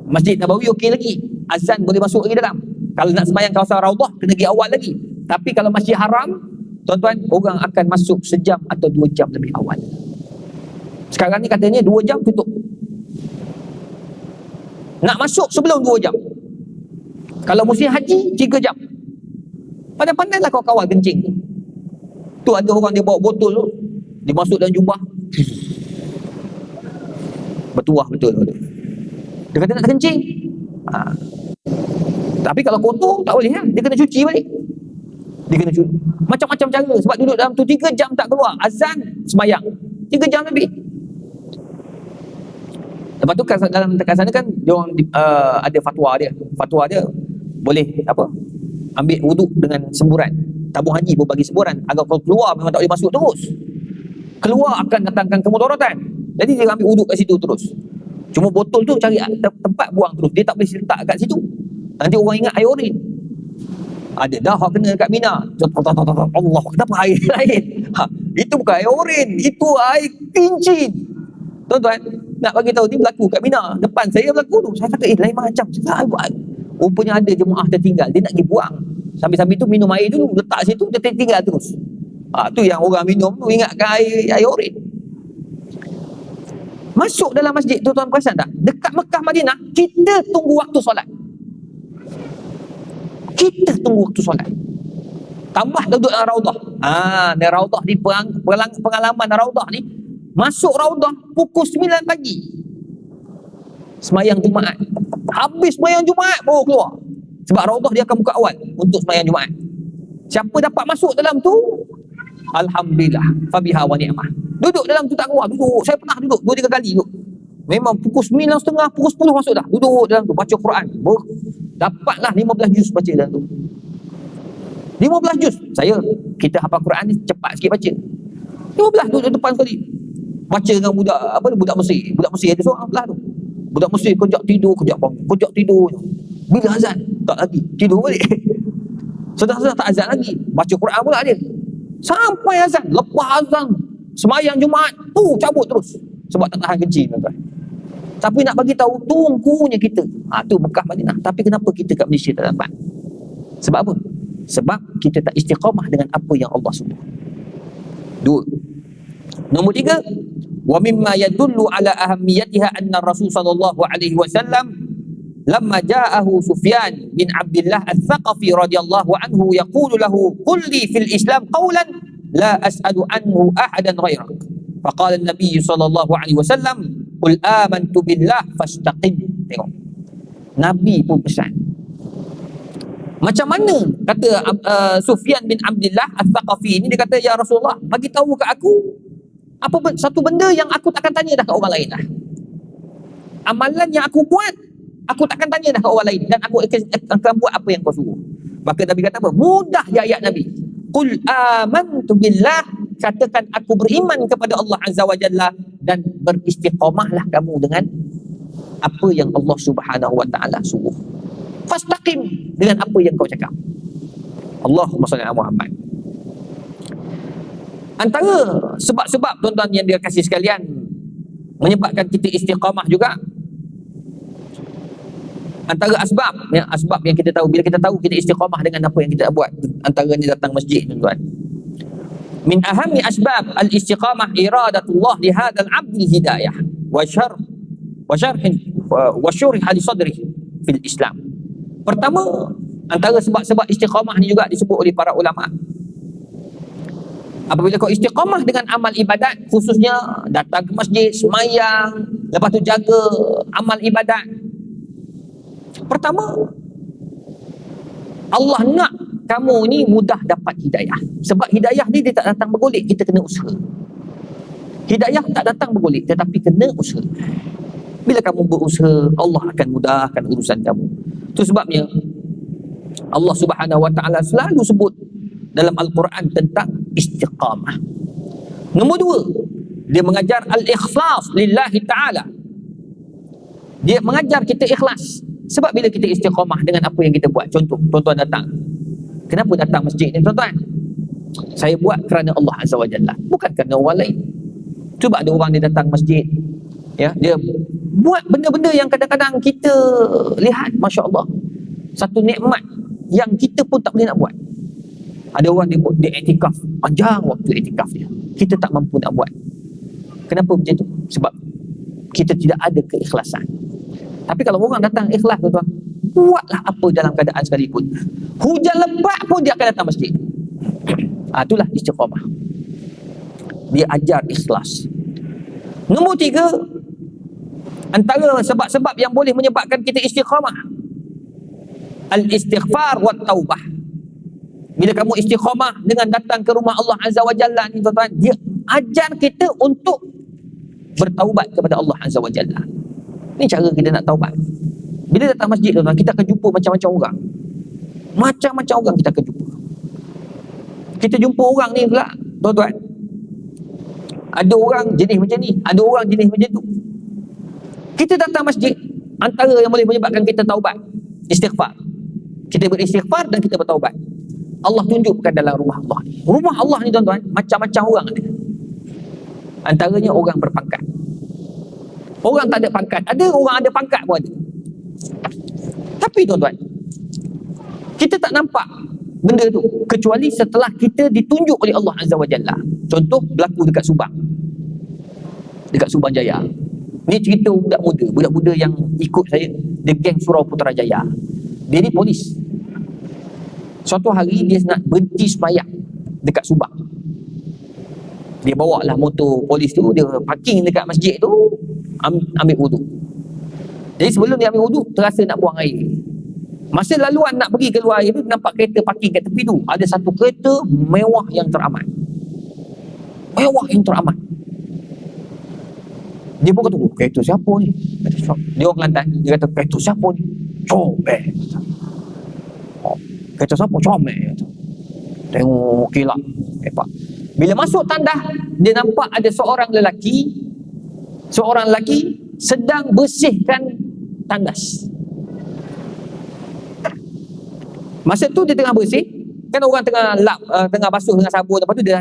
Masjid Nabawi okey lagi, azan boleh masuk lagi dalam. Kalau nak semayang kawasan Raudah, kena pergi awal lagi. Tapi kalau Masjid Haram, tuan-tuan, orang akan masuk sejam atau 2 jam lebih awal. Sekarang ni katanya 2 jam tutup. Nak masuk sebelum 2 jam. Kalau musim haji, 3 jam. Pandai-pandailah kau kawal kencing tu. Tu ada orang dia bawa botol tu, dia masuk dalam jubah, bertuah betul. Dia kata nak kencing. Tapi kalau kotor tak boleh lah. Dia kena cuci balik. Dia kena cuci. Macam-macam cara. Sebab duduk dalam tu 3 jam tak keluar. Azan, semayang 3 jam lebih. Lepas tu dalam dekat sana kan dia orang ada fatwa dia. Fatwa dia boleh ambil wuduk dengan semburan. Tabung haji pun bagi semburan. Agar kalau keluar memang tak boleh masuk terus. Keluar akan datangkan kemudaratan. Jadi dia ambil wuduk kat situ terus. Cuma botol tu cari tempat buang terus. Dia tak boleh letak kat situ. Nanti orang ingat air urin. Ada dah hak kena kat Mina. Allah, kenapa air lain? Itu bukan air urin, itu air kincin. Tuan-tuan, nak bagi tahu ni berlaku kat Mina. Depan saya berlaku tu. Saya kata lain macam. Saya buat. Rupanya ada jemaah tertinggal, dia nak pergi buang. Sambil-sambil tu minum air dulu, letak situ, dia tertinggal terus. Tu yang orang minum tu ingatkan air urin. Masuk dalam masjid tu, tuan perasan tak? Dekat Mekah Madinah, kita tunggu waktu solat. Kita tunggu waktu solat. Tambah duduk dalam Raudah. Ni Raudah ni, pengalaman Raudah ni, masuk Raudah pukul 9 pagi. Semayang Jumaat. Habis semayang Jumaat baru keluar. Sebab Raudah dia akan buka awal untuk semayang Jumaat. Siapa dapat masuk dalam tu, alhamdulillah, fabiha wa ni'mah. Duduk dalam tu tak keluar, duduk. Saya pernah duduk 2-3 kali duduk. Memang pukul 9.30, pukul 10 masuk dah. Duduk dalam tu, baca Quran. Dapatlah 15 juz baca dalam tu. 15 juz. Kita hafal Quran ni cepat sikit baca. 15 duduk depan sekali. Baca dengan budak Mesir. Budak Mesir ada seorang belah tu. Budak Mesir kejap tidur, kejap bangun. Kejap tidur. Bila azan? Tak lagi. Tidur balik. Sedang-sedang tak azan lagi. Baca Quran pula dia. Sampai azan. Lepas azan, semayang Jumaat, cabut terus. Sebab tak tahan kencing, tuan-tuan. Tapi nak bagi tahu, tunggunya kita. Tu Mekah Madinah. Tapi kenapa kita kat Malaysia tak dapat? Sebab apa? Sebab kita tak istiqamah dengan apa yang Allah suruh. 2. Nombor 3, wa mimma yadullu ala ahammiyatiha anna Rasul sallallahu alaihi wasallam lamma ja'ahu Sufyan bin Abdullah Al-Thaqafi radhiyallahu anhu yaqulu lahu qul li fil Islam qawlan la as'alu anhu ahadan ghairak. Faqala an-nabiy sallallahu alaihi wasallam qul amantu billah fastaqim. Tengok, Nabi pun pesan. Macam mana kata Sufyan bin Abdullah Al-Thaqafi ni, dia kata, ya Rasulullah, bagi tahu kat aku satu benda yang aku takkan tanya dah kat orang lain dah. Amalan yang aku buat, aku takkan tanya dah kat orang lain, dan aku akan buat apa yang kau suruh. Maka Nabi kata apa? Mudah je ayat Nabi. Qul amantu billah, katakan aku beriman kepada Allah Azza wa Jalla, dan beristiqamahlah kamu dengan apa yang Allah Subhanahu wa taala suruh. Fastaqim, dengan apa yang kau cakap. Allahumma salli ala Muhammad. Antara sebab-sebab, tuan-tuan yang dia kasih sekalian, menyebabkan kita istiqamah juga, antara asbab yang kita tahu, bila kita tahu kita istiqamah dengan apa yang kita buat, antaranya datang masjid, tuan-tuan. Min ahammi asbab al-istiqamah iradatullah li hadzal 'abdil hidayah wa syurh li sadrihi fil Islam. Pertama, antara sebab-sebab istiqamah ni juga disebut oleh para ulama. Apabila kau istiqamah dengan amal ibadat, khususnya datang ke masjid, semayang, lepas tu jaga amal ibadat. Pertama, Allah nak kamu ni mudah dapat hidayah. Sebab hidayah ni dia tak datang bergolek, kita kena usaha. Hidayah tak datang bergolek, tetapi kena usaha. Bila kamu berusaha, Allah akan mudahkan urusan kamu. Itu sebabnya Allah Subhanahu wa taala selalu sebut dalam Al-Quran tentang istiqamah. Nombor 2, dia mengajar al-ikhlas lillahi ta'ala. Dia mengajar kita ikhlas. Sebab bila kita istiqamah dengan apa yang kita buat, contoh, tuan-tuan datang. Kenapa datang masjid ni, tuan-tuan? Saya buat kerana Allah Azza wa Jalla, bukan kerana orang lain. Cuba ada orang dia datang masjid, ya, dia buat benda-benda yang kadang-kadang kita lihat, Masya Allah, satu nikmat yang kita pun tak boleh nak buat. Ada orang dia iktikaf, panjang waktu iktikaf dia, kita tak mampu nak buat. Kenapa macam tu? Sebab kita tidak ada keikhlasan. Tapi kalau orang datang ikhlas, tuan-tuan, buatlah apa dalam keadaan sekalipun, hujan lebat pun dia akan datang masjid. Itulah istiqamah. Dia ajar ikhlas. Nombor 3, antara sebab-sebab yang boleh menyebabkan kita istiqamah, al-istighfar wa taubah. Bila kamu istiqamah dengan datang ke rumah Allah Azza wa Jalla ni, tuan-tuan, dia ajar kita untuk bertaubat kepada Allah Azza wa Jalla. Ni cara kita nak taubat. Bila datang masjid, tuan-tuan, kita akan jumpa macam-macam orang. Macam-macam orang kita akan jumpa. Kita jumpa orang ni pula, tuan-tuan, ada orang jenis macam ni, ada orang jenis macam tu. Kita datang masjid, antara yang boleh menyebabkan kita taubat, istighfar. Kita beristighfar dan kita bertaubat. Allah tunjukkan dalam rumah Allah ni. Rumah Allah ni, tuan-tuan, macam-macam orang ada. Antaranya orang berpangkat. Orang tak ada pangkat ada, orang ada pangkat pun ada. Tapi, tuan-tuan, kita tak nampak benda tu kecuali setelah kita ditunjuk oleh Allah Azza wa Jalla. Contoh berlaku dekat Subang, dekat Subang Jaya. Ni cerita budak muda yang ikut saya, dia geng Surau Putrajaya. Dia ni polis. Suatu hari dia nak berhenti sembahyang dekat Subang. Dia bawa lah motor polis tu, dia parking dekat masjid tu, ambil wuduk. Jadi sebelum dia ambil wuduk, terasa nak buang air. Masa laluan nak pergi keluar air tu, nampak kereta parking kat tepi tu. Ada satu kereta mewah yang teramat. Mewah yang teramat. Dia pun kata, kereta siapa ni? Dia orang Kelantan. Dia kata, kereta siapa ni? Comel. Kereta siapa? Comel. Tengok kilat. Bila masuk tandah, dia nampak ada seorang lelaki sedang bersihkan tandas. Masa tu dia tengah bersih, kan orang tengah basuh dengan sabun, lepas tu dia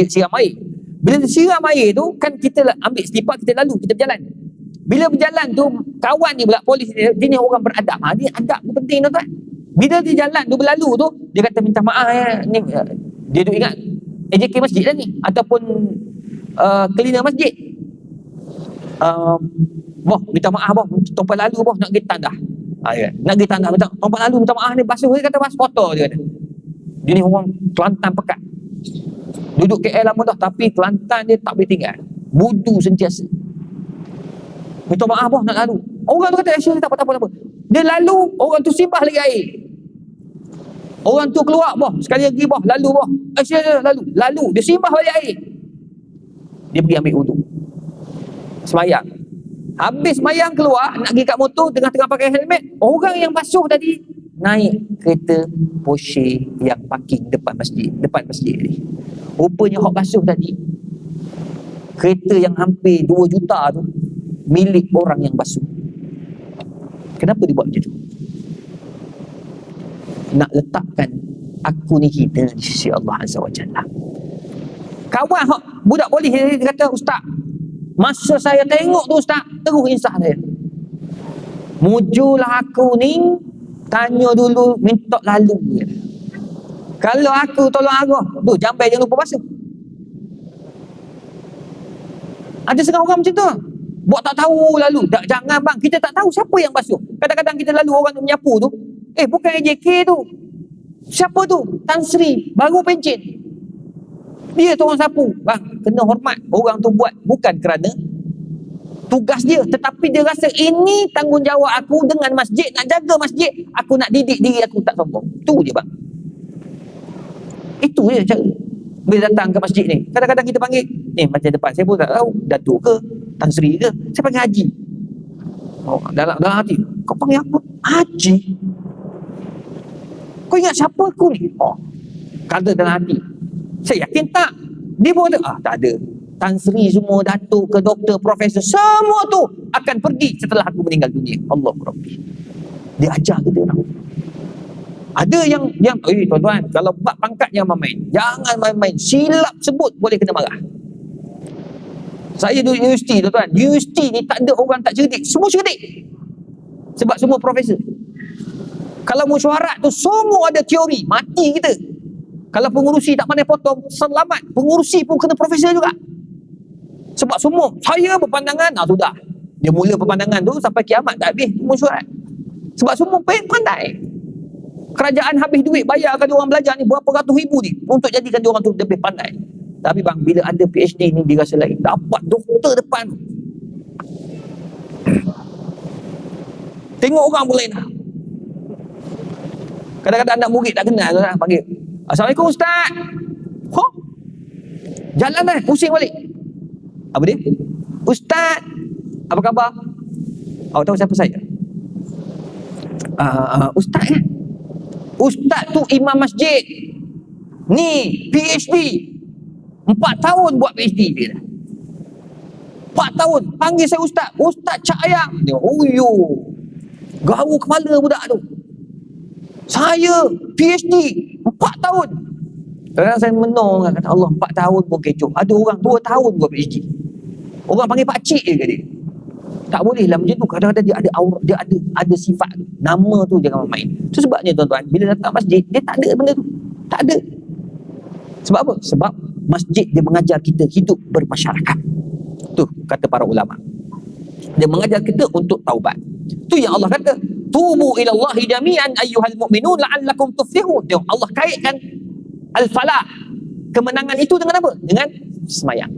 siram air. Bila dia siram air tu, kan kita ambil selipar, kita lalu, kita berjalan. Bila berjalan tu, kawan ni pula polis dia ni orang beradab. Dia adab tu penting tuan-tuan. Bila dia jalan tu, berlalu tu, dia kata minta maaf ni, dia duk ingat AJK masjid dah ni, ataupun cleaner masjid. Boh, minta maaf boh, tumpah lalu boh, nak pergi tandah. Nak pergi tandah, tumpah lalu minta maaf ni, basuh, dia kata basuh kotor, dia kata. Dia ni orang Kelantan pekat. Duduk KL lama dah, tapi Kelantan dia tak boleh tinggal. Budu sentiasa. Minta maaf boh, nak lalu. Orang tu kata, tak apa. Dia lalu, orang tu simbah lagi air. Orang tu keluar boh, sekali lagi boh, lalu boh. Lalu, dia simbah balik air. Dia pergi ambil wuduk. Semayang. Habis semayang keluar, nak pergi kat motor, tengah-tengah pakai helmet, orang yang basuh tadi naik kereta Porsche yang parking depan masjid ni. Rupanya hok basuh tadi, kereta yang hampir 2 juta tu milik orang yang basuh. Kenapa dia buat macam tu? Nak letakkan aku ni hina di sisi Allah Azza wa Jalla. Kawan budak polis dia kata, ustaz, masa saya tengok tu ustaz, terus insah saya. Mujulah aku ni, tanya dulu, minta lalu. Kalau aku tolong arah, tu jambai jangan lupa basuh. Ada setengah orang macam tu. Buat tak tahu lalu. Jangan bang, kita tak tahu siapa yang basuh. Kadang-kadang kita lalu orang tu menyapu tu, bukan AJK tu. Siapa tu? Tan Sri, baru pencen. Dia tu orang sapu. Bang, kena hormat. Orang tu buat bukan kerana tugas dia, tetapi dia rasa ini tanggungjawab aku dengan masjid, nak jaga masjid, aku nak didik diri aku tak sombong. Tu je bang. Itu je cara. Bila datang ke masjid ni, kadang-kadang kita panggil, macam depan saya pun tak tahu, Datuk ke, Tan Sri ke, saya panggil Haji. Dalam hati, kau panggil apa? Haji? Kau ingat siapa aku ni? Kata dalam hati, saya yakin tak. Dia pun kata, tak ada. Tan Sri semua, Datuk ke, doktor, profesor, semua tu akan pergi setelah aku meninggal dunia. Allahu Rabbi. Dia ajar kita orang. Ada yang tuan-tuan, kalau bab pangkat jangan main. Jangan main-main. Silap sebut boleh kena marah. Saya duduk universiti tuan-tuan. Universiti ni tak ada orang tak cerdik. Semua cerdik. Sebab semua profesor. Kalau mesyuarat tu semua ada teori, mati kita. Kalau pengurusi tak pandai potong, selamat. Pengurusi pun kena profesor juga. Sebab semua, saya berpandangan, sudah. Dia mula berpandangan tu sampai kiamat tak habis mesyuarat. Sebab semua pandai. Kerajaan habis duit bayarkan dia orang belajar ni berapa ratus ribu ni untuk jadikan dia orang tu lebih pandai. Tapi bang, bila ada PhD ni dia rasa lain. Dapat doktor depan. Tengok orang pun lain. Kadang-kadang anak murid tak kenal tu lah, panggil, Assalamualaikum Ustaz. Jalan lah, pusing balik. Apa dia? Ustaz, apa khabar? Awak tahu siapa saya? Ustaz ya? Ustaz tu imam masjid. Ni PhD. 4 tahun buat PhD dia. 4 tahun. Panggil saya Ustaz. Ustaz Cak Ayam. Dia, garu kepala budak tu. Saya PhD 4 tahun. Kadang-kadang saya menong, kata Allah, 4 tahun pun kecoh. Ada orang 2 tahun buat PhD. Orang panggil pakcik je ke dia. Tak boleh lah macam tu. Kadang-kadang dia ada aura, dia ada sifat tu. Nama tu jangan main. Itu sebabnya tuan-tuan, bila datang masjid, dia tak ada benda tu. Tak ada. Sebab apa? Sebab masjid dia mengajar kita hidup bermasyarakat. Tu kata para ulama. Dia mengajar kita untuk taubat. Tu yang Allah kata, tubu ilallahi jami'an ayyuhal mu'minun la'allakum tuflihun. Tengok, Allah kaitkan al-falah, kemenangan itu dengan apa? Dengan semayang,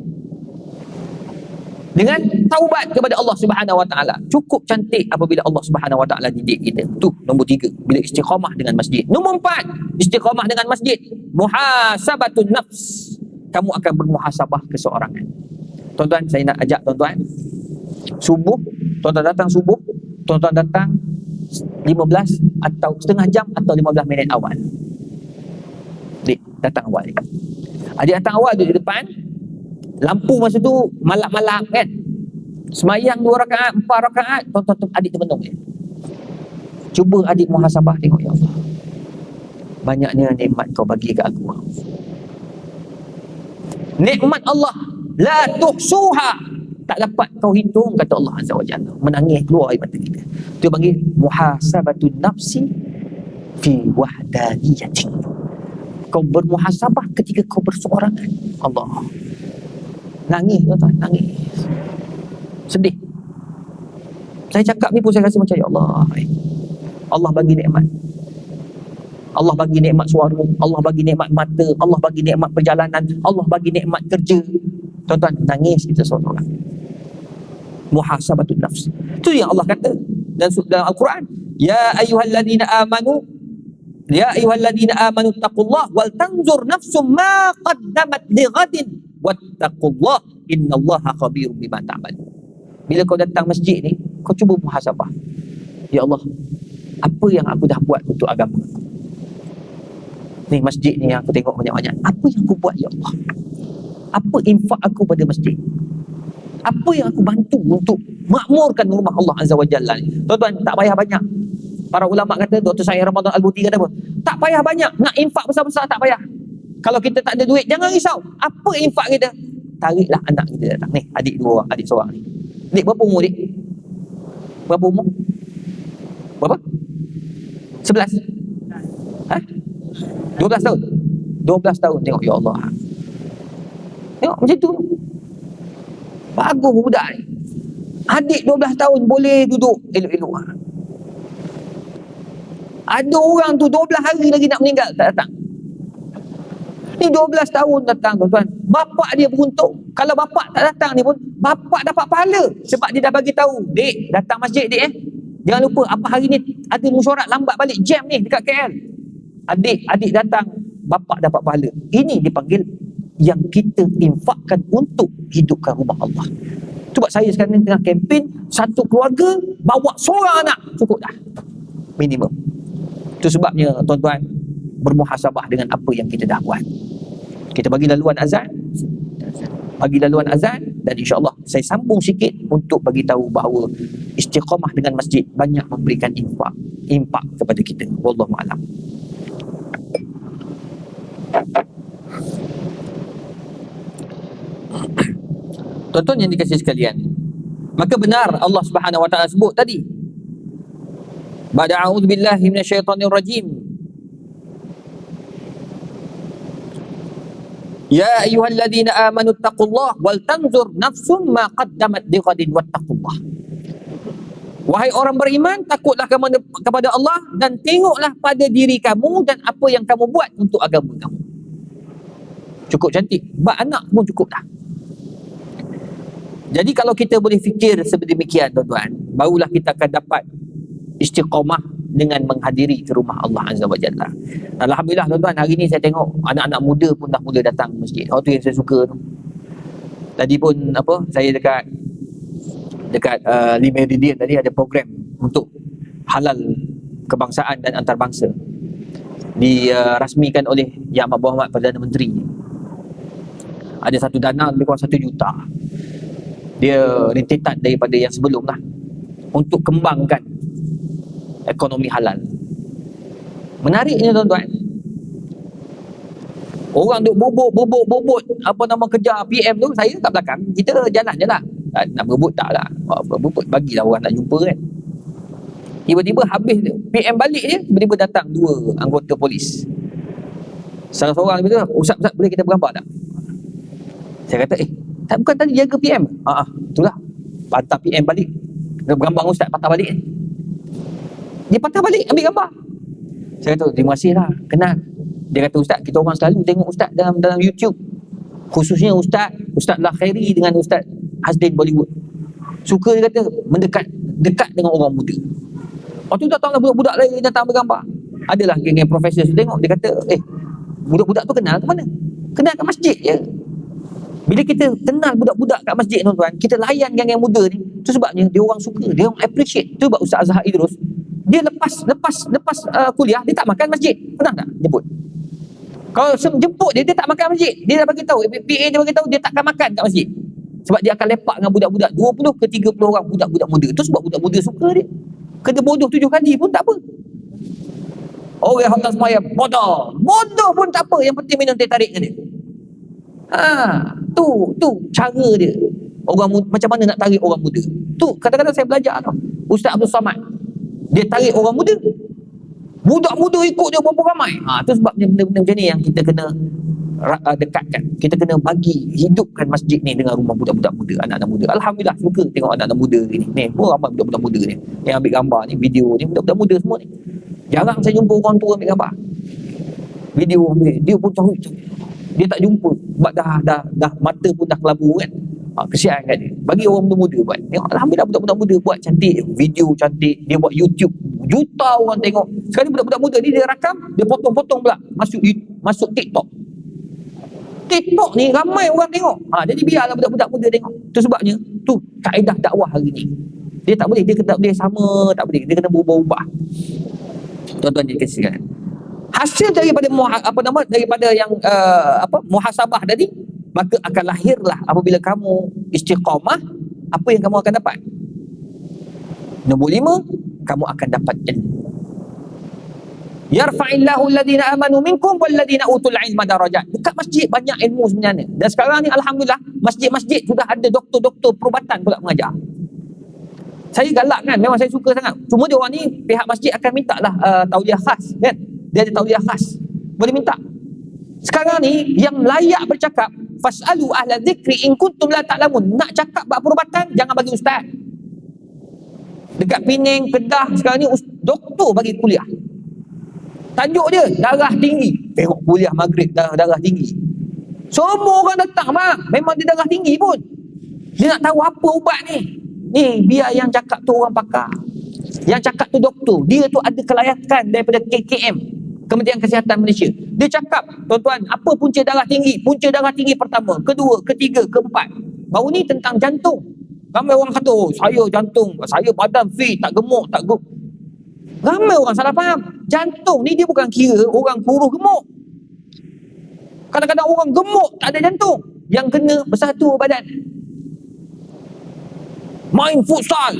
dengan taubat kepada Allah Subhanahu wa taala. Cukup cantik apabila Allah Subhanahu wa taala didik kita. Tu nombor 3, bila istiqamah dengan masjid. Nombor 4, istiqamah dengan masjid, muhasabatun nafs. Kamu akan bermuhasabah keseorangan. Tuan-tuan, saya nak ajak tuan-tuan subuh, tuan-tuan datang subuh, tuan-tuan datang 15 atau setengah jam atau 15 minit awal. Adik datang awal ni. Adik datang awal duduk di depan. Lampu masa tu malap-malap kan. Semayang 2 rakaat, 4 rakaat, tuan-tuan adik termenung je. Cuba adik muhasabah, tengok, ya Allah, banyaknya nikmat kau bagi ke aku. Nikmat Allah la tuhsuha, tak dapat kau hitung, kata Allah Azza wa Jalla. Menangis keluar air mata kita. Dia panggil muhasabatun nafsi fi wahdaniyatin. Kau bermuhasabah ketika kau berseorangan. Allah. Nangis tuan-tuan, nangis. Sedih. Saya cakap ni pun saya rasa macam, ya Allah, Allah bagi nikmat. Allah bagi nikmat suara, Allah bagi nikmat mata, Allah bagi nikmat perjalanan, Allah bagi nikmat kerja. Tuan-tuan, nangis kita seorang-seorang. Muhasabatun nafs. Itu yang Allah kata dalam Al-Quran. Ya ayyuhalladzina amanu, ya ayyuhalladzina amanu taqullah wal tanzur nafsum ma qaddamat lighadin wattaqullah innallaha khabirum bima ta'malun. Bila kau datang masjid ni, kau cuba muhasabah. Ya Allah, apa yang aku dah buat untuk agama aku? Ni masjid ni yang aku tengok banyak-banyak. Apa yang aku buat, ya Allah? Apa infak aku pada masjid? Apa yang aku bantu untuk makmurkan rumah Allah Azza wa Jalla ni? Tuan-tuan, tak payah banyak. Para ulama kata, Dr. Syed Ramadan Al-Buti kata apa? Tak payah banyak. Nak infak besar-besar tak payah. Kalau kita tak ada duit, jangan risau. Apa infak kita? Tariklah anak kita datang. Ni, adik 2 orang, adik seorang ni. Adik berapa umur, dik? Berapa umur? Berapa? 11? Ha? 12 tahun? 12 tahun. Tengok, ya Allah. Tengok macam tu. Bagus budak ni. Adik 12 tahun boleh duduk elok-elok. Ada orang tu 12 hari lagi nak meninggal, tak datang. Ni 12 tahun datang, tuan-tuan. Bapak dia beruntung. Kalau bapak tak datang ni pun, bapak dapat pahala. Sebab dia dah bagi tahu, dek, datang masjid dek. Jangan lupa, apa hari ni ada mesyuarat lambat balik, jam ni dekat KL. Adik datang, bapak dapat pahala. Ini dipanggil yang kita infakkan untuk hidupkan rumah Allah. Sebab saya sekarang tengah kempen, satu keluarga bawa seorang anak, cukup dah. Minimum. Itu sebabnya tuan-tuan, bermuhasabah dengan apa yang kita dah buat. Kita bagi laluan azan, dan insya-Allah saya sambung sikit untuk bagi tahu bahawa istiqamah dengan masjid banyak memberikan impak kepada kita. Wallahu a'lam. Tuan-tuan yang dikasihi sekalian, maka benar Allah Subhanahu wa taala sebut tadi, ba'da a'udzubillahi minasyaitonir rajim, ya ayyuhalladzina amanu taqullaha wal tanzur nafsum ma qaddamat lighadin wattaqullah. Wahai orang beriman, takutlah kamu kepada Allah dan tengoklah pada diri kamu dan apa yang kamu buat untuk agama kamu. Cukup cantik. Bak anak pun cukup dah. Jadi kalau kita boleh fikir sedemikian, tuan-tuan, barulah kita akan dapat istiqamah dengan menghadiri ke rumah Allah Azza wa Jalla. Alhamdulillah tuan-tuan, hari ni saya tengok anak-anak muda pun dah mula datang masjid. Tu yang saya suka tu. Tadi pun saya dekat Lima Meridian tadi ada program untuk halal kebangsaan dan antarabangsa. Dirasmikan oleh Yang Amat Berhormat Perdana Menteri. Ada satu dana lebih kurang 1 juta. Dia rintitan daripada yang sebelum lah, untuk kembangkan ekonomi halal. Menariknya tuan-tuan, orang duk bobot kejar PM tu, saya kat belakang, kita jalan je lah. Nak berebut tak lah, berebut bagilah orang nak jumpa kan. Tiba-tiba habis PM balik je, tiba-tiba datang 2 anggota polis. Salah seorang tu, Ustaz boleh kita bergambar tak? Saya kata Tak, bukan tadi jaga PM. Itulah. Patah PM balik. Gambar ustaz patah balik. Dia patah balik, ambil gambar. Saya kata, terima kasih lah, kenal. Dia kata, ustaz, kita orang selalu tengok ustaz dalam YouTube. Khususnya ustaz lah Khairi dengan ustaz Hasdin Bollywood. Suka, dia kata, dekat dengan orang muda. Waktu tu datanglah budak-budak lain datang bergambar. Adalah geng-geng profesor tu tengok, dia kata, budak-budak tu kenal ke mana? Kenal kat masjid je. Bila kita kenal budak-budak kat masjid, tuan-tuan, kita layan geng-geng muda ni. Tu sebabnya dia orang suka, dia orang appreciate. Tu sebab Ustaz Azhar Idrus, dia lepas kuliah, dia tak makan masjid. Pernah tak jemput? Kalau jemput dia tak makan masjid. Dia dah bagi tahu, PA dia bagi tahu dia takkan makan kat masjid. Sebab dia akan lepak dengan budak-budak 20 ke 30 orang budak-budak muda. Tu sebab budak-budak muda suka dia. Kena bodoh 7 kali pun tak apa. Orang hantar semayang, bodoh pun tak apa, yang penting minum teh tarik dengan dia. Tu cara dia. Orang muda, macam mana nak tarik orang muda. Tu kadang-kadang saya belajar tau. Ustaz Abdul Samad, dia tarik orang muda. Budak muda ikut dia berapa ramai. Tu sebabnya benda-benda macam ni yang kita kena dekatkan. Kita kena bagi, hidupkan masjid ni dengan rumah budak-budak muda, anak-anak muda. Alhamdulillah, suka tengok anak-anak muda ni. Ni pun ramai budak-budak muda ni yang ambil gambar ni, video ni, budak-budak muda semua ni. Jarang saya jumpa orang tua ambil gambar. Video ambil, dia pun cari. Dia tak jumpa sebab dah mata pun dah kelabu kan. Kesian kan dia. Bagi orang muda-muda buat. Tengok, alhamdulillah budak-budak muda buat cantik, video cantik, dia buat YouTube, juta orang tengok. Sekarang budak-budak muda ni dia rakam, dia potong-potong pula masuk TikTok. TikTok ni ramai orang tengok. Jadi biarlah budak-budak muda tengok. Tu sebabnya tu kaedah dakwah hari ni. Dia tak boleh, dia tak boleh sama, tak boleh. Dia kena berubah-ubah. Tuan-tuan dikasihan. Hasil daripada daripada yang muhasabah tadi, maka akan lahirlah apabila kamu istiqamah, apa yang kamu akan dapat? Nombor 5, kamu akan dapat ilmu. Yarfa'illahu alladhina amanu minkum walladhina utul ilma darajat. Dekat masjid banyak ilmu sebenarnya. Dan sekarang ni alhamdulillah masjid-masjid sudah ada doktor-doktor perubatan pula mengajar. Saya galak kan, memang saya suka sangat. Cuma dia orang ni, pihak masjid akan minta lah tauliah khas kan. Dia ada tauliah khas, boleh minta. Sekarang ni yang layak bercakap, fas'alu ahla dzikri in kuntum la ta'lamun. Nak cakap bab perubatan, jangan bagi ustaz. Dekat Penang, Kedah sekarang ni doktor bagi kuliah. Tajuk dia darah tinggi. Tengok kuliah maghrib darah tinggi. Semua orang datang bang, memang dia darah tinggi pun. Dia nak tahu apa ubat ni. Ni biar yang cakap tu orang pakar. Yang cakap tu doktor. Dia tu ada kelayakan daripada KKM, Kementerian Kesihatan Malaysia. Dia cakap, tuan-tuan, apa punca darah tinggi? Punca darah tinggi pertama, kedua, ketiga, keempat. Baru ni tentang jantung. Ramai orang kata, saya jantung, saya badan fit, tak gemuk, tak gemuk. Ramai orang salah faham. Jantung ni dia bukan kira orang kurus gemuk. Kadang-kadang orang gemuk tak ada jantung. Yang kena bersatu badan. Main futsal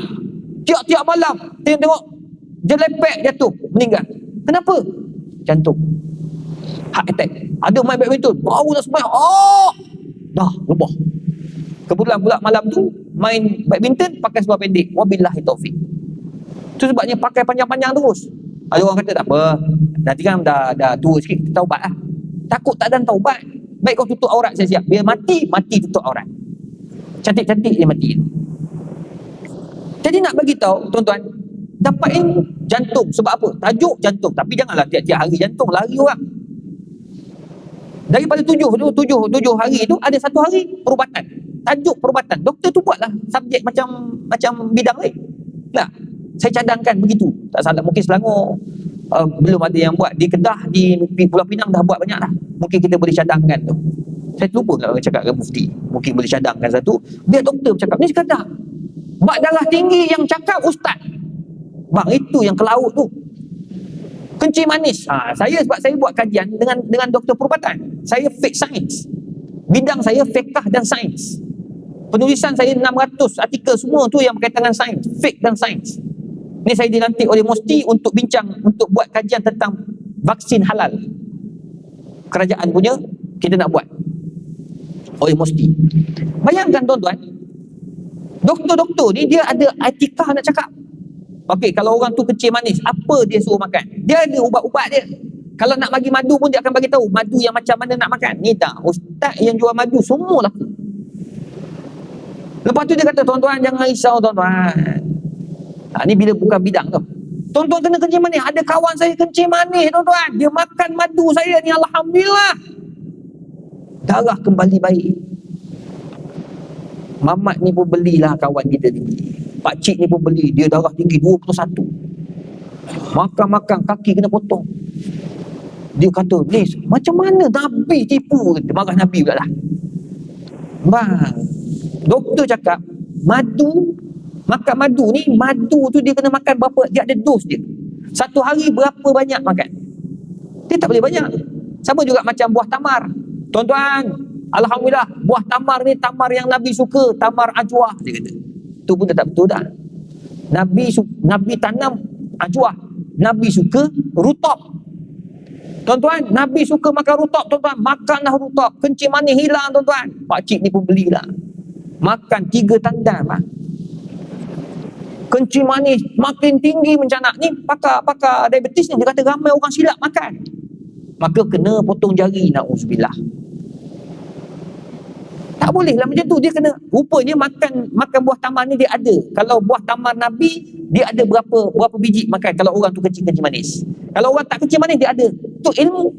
tiap-tiap malam, tengok jelepek jatuh, meninggal. Kenapa? Jantung, heart attack. Ada main badminton, baru nak sembahyang, dah rebah. Kebetulan pula malam tu main badminton pakai seluar pendek. Wabillahi taufik. Tu sebabnya pakai panjang-panjang terus. Ada orang kata tak apa, nanti kan dah tua sikit, kita taubat lah. Takut tak ada taubat. Baik kau tutup aurat, saya siap. Biar mati tutup aurat. Cantik-cantik dia mati. Jadi nak bagi tahu tuan-tuan, dapat ilmu jantung sebab apa? Tajuk jantung, tapi janganlah tiap-tiap hari jantung lari orang. Daripada 7 hari tu ada 1 hari perubatan. Tajuk perubatan. Doktor tu buatlah subjek macam bidang lain. Nah, saya cadangkan begitu. Tak salah, mungkin Selangor belum ada yang buat. Di Kedah, di Pulau Pinang dah buat banyak dah. Mungkin kita boleh cadangkan tu. Saya lupa kalau cakap dengan mufti. Mungkin boleh cadangkan satu. Biar doktor bercakap. Ni sekadar bak darah tinggi yang cakap ustaz. Bang, itu yang ke laut tu. Kencing manis. Saya sebab saya buat kajian dengan doktor perubatan. Saya fake science. Bidang saya fiqh dan sains. Penulisan saya 600 artikel semua tu yang berkaitan dengan sains, fake dan sains. Ni saya dilantik oleh Musti untuk bincang, untuk buat kajian tentang vaksin halal. Kerajaan punya, kita nak buat oleh Musti. Bayangkan tuan-tuan, doktor-doktor ni dia ada etika nak cakap. Okey, kalau orang tu kencing manis, apa dia suruh makan? Dia ada ubat-ubat dia. Kalau nak bagi madu pun dia akan bagi tahu madu yang macam mana nak makan. Ni tak, ustaz yang jual madu semua lah. Lepas tu dia kata, tuan-tuan jangan risau tuan-tuan. Ni bila bukan bidang tu. Tuan-tuan kena kencing manis. Ada kawan saya kencing manis tuan-tuan. Dia makan madu saya ni, alhamdulillah. Darah kembali baik. Mamat ni pun belilah kawan kita ni. Pakcik ni pun beli. Dia darah tinggi 21. Makan-makan kaki kena potong. Dia kata, ni macam mana Nabi tipu? Dia marah Nabi pula lah. Bang, doktor cakap makan madu ni, madu tu dia kena makan berapa, dia ada dos dia. Satu hari berapa banyak makan. Dia tak boleh banyak. Sama juga macam buah tamar. Tuan-tuan, alhamdulillah, buah tamar ni tamar yang Nabi suka, tamar ajwah dia kata. Tu pun tak betul dah. Nabi tanam ajwah. Nabi suka rutab. Tuan-tuan, Nabi suka makan rutab, tuan-tuan. Makanlah rutab. Kencing manis hilang, tuan-tuan. Pakcik ni pun belilah. Makan 3 tandan, bang. Kencing manis makin tinggi mencanak. Ni pakar diabetes ni, dia kata ramai orang silap makan. Maka kena potong jari, na'udzubillah. Tak boleh lah macam tu. Dia kena, rupanya makan buah tamar ni dia ada. Kalau buah tamar Nabi, dia ada berapa biji makan kalau orang tu kencing manis. Kalau orang tak kencing manis, dia ada. Tu ilmu.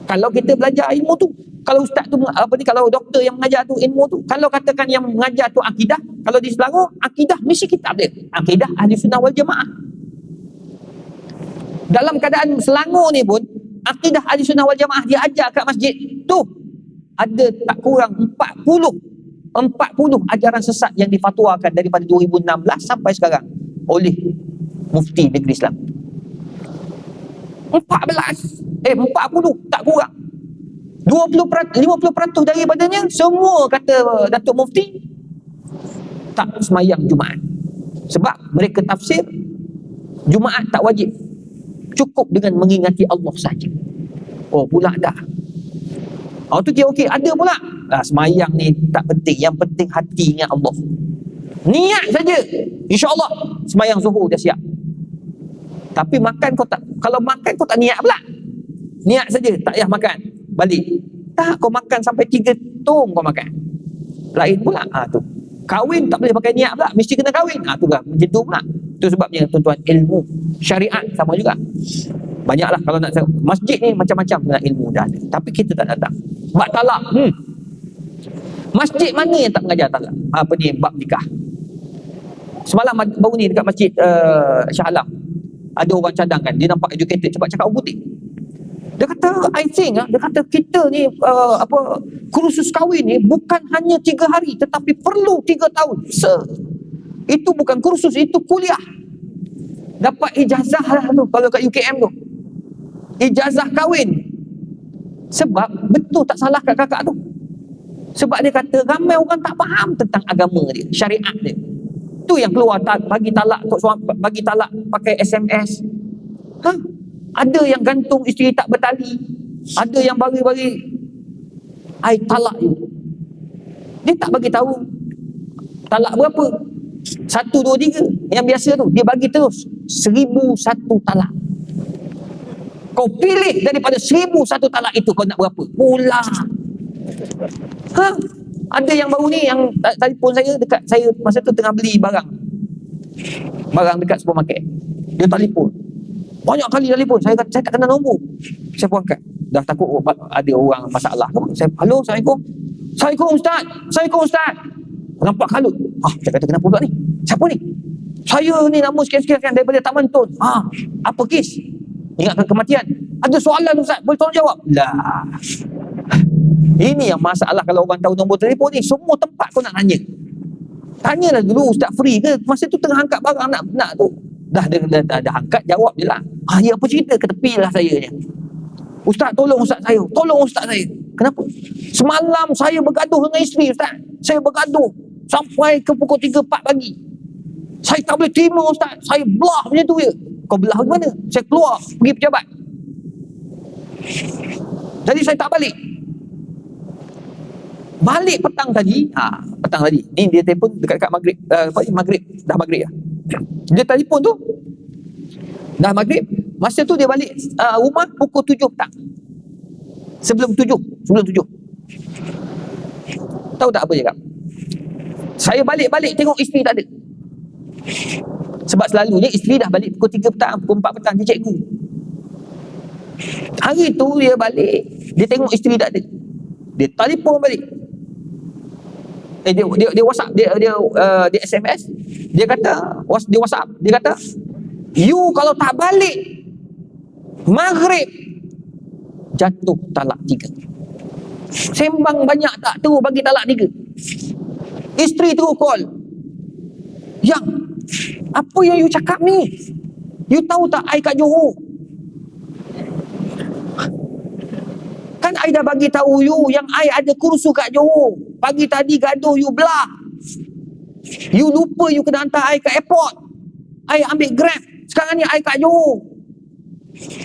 Kalau kita belajar ilmu tu, kalau ustaz tu kalau doktor yang mengajar tu ilmu tu, kalau katakan yang mengajar tu akidah, kalau di Selangor akidah mesti kitab dia. Akidah Ahli Sunnah wal Jamaah. Dalam keadaan Selangor ni pun, akidah Ahli Sunnah wal Jamaah dia ajar kat masjid tu. Ada tak kurang 40 ajaran sesat yang difatwakan daripada 2016 sampai sekarang oleh mufti negeri Islam. 40 tak kurang. 50% daripadanya semua kata Datuk Mufti tak semayang Jumaat. Sebab mereka tafsir Jumaat tak wajib, cukup dengan mengingati Allah saja. Oh pula dah. Tu dia okey, ada pula. Semayang ni tak penting, yang penting hati ingat Allah. Niat saja, insya-Allah semayang zuhur dah siap. Tapi makan kau tak, kalau makan kau tak niat pula. Niat saja, tak payah makan. Balik. Tak, kau makan sampai 3 tong kau makan. Lain pula. Tu. Kahwin tak boleh pakai niat pula, mesti kena kahwin. Tu lah, macam tu pula. Itu sebabnya tuan-tuan, ilmu syariat sama juga. Banyaklah kalau nak masjid ni macam-macam dengan ilmu dah ada. Tapi kita tak datang. Bab talak. Masjid mana yang tak mengajar talak? Bab nikah. Semalam baru ni dekat masjid Shah Alam, ada orang cadangkan, dia nampak educated, cepat cakap orang putih. Dia kata, dia kata kita ni kursus kahwin ni bukan hanya 3 hari tetapi perlu 3 tahun. Itu bukan kursus, itu kuliah. Dapat ijazah lah tu kalau kat UKM tu. Ijazah kahwin. Sebab betul tak salah kat kakak tu. Sebab dia kata ramai orang tak faham tentang agama dia, syariat dia. Tu yang keluar bagi talak pakai SMS. Ada yang gantung isteri tak bertali. Ada yang bagi I talak you. Dia tak bagi tahu talak berapa. 1, 2, 3. Yang biasa tu dia bagi terus 1001 talak. Kau pilih daripada 1001 talak itu, kau nak berapa? Pula. Ada yang baru ni yang telefon saya dekat saya masa tu tengah beli barang dekat supermarket. Dia telefon. Banyak kali telefon. Saya tak kenal nombor. Saya pun angkat. Dah takut ada orang masalah ke. Saya, halo, Assalamualaikum. Assalamualaikum Ustaz. Nampak kalut. Saya kata kenapa pula ni? Siapa ni? Saya ni nama sekian-sekian daripada Taman Tun. Apa kes? Ingatkan kematian. Ada soalan Ustaz, boleh tolong jawab? Lah. Ini yang masalah kalau orang tahu nombor telefon ni, semua tempat kau nak tanya. Tanyalah dulu Ustaz free ke? Masa tu tengah angkat barang nak tu. Dah angkat, jawab je lah. Ya apa cerita? Ketepilah saya ni. Ustaz tolong Ustaz saya. Kenapa? Semalam saya bergaduh dengan isteri Ustaz. Saya bergaduh sampai ke pukul 3-4 pagi. Saya tak boleh terima Ustaz. Saya belah macam tu je. Kau belah di mana? Saya keluar pergi pejabat. Jadi saya tak balik. Balik petang tadi. Ni dia telefon dekat maghrib. Maghrib. Dah maghrib lah. Dia telefon tu dah maghrib. Masa tu dia balik rumah pukul 7 petang. Sebelum 7. Tahu tak apa dia cakap? Saya balik-balik tengok isteri tak ada. Sebab selalunya isteri dah balik pukul 3 petang, pukul 4 petang dia cikgu. Hari tu dia balik, dia tengok isteri tak ada. Dia telefon balik. Dia WhatsApp, dia SMS. Dia kata, dia WhatsApp, dia kata, you kalau tak balik maghrib jatuh talak 3. Sembang banyak tak tu bagi talak 3. Isteri tu call, yang apa yang you cakap ni? You tahu tak I kat Johor? Kan I dah bagi tahu you yang I ada kursus kat Johor. Pagi tadi gaduh you belah. You lupa you kena hantar I kat airport. I ambil Grab. Sekarang ni I kat Johor.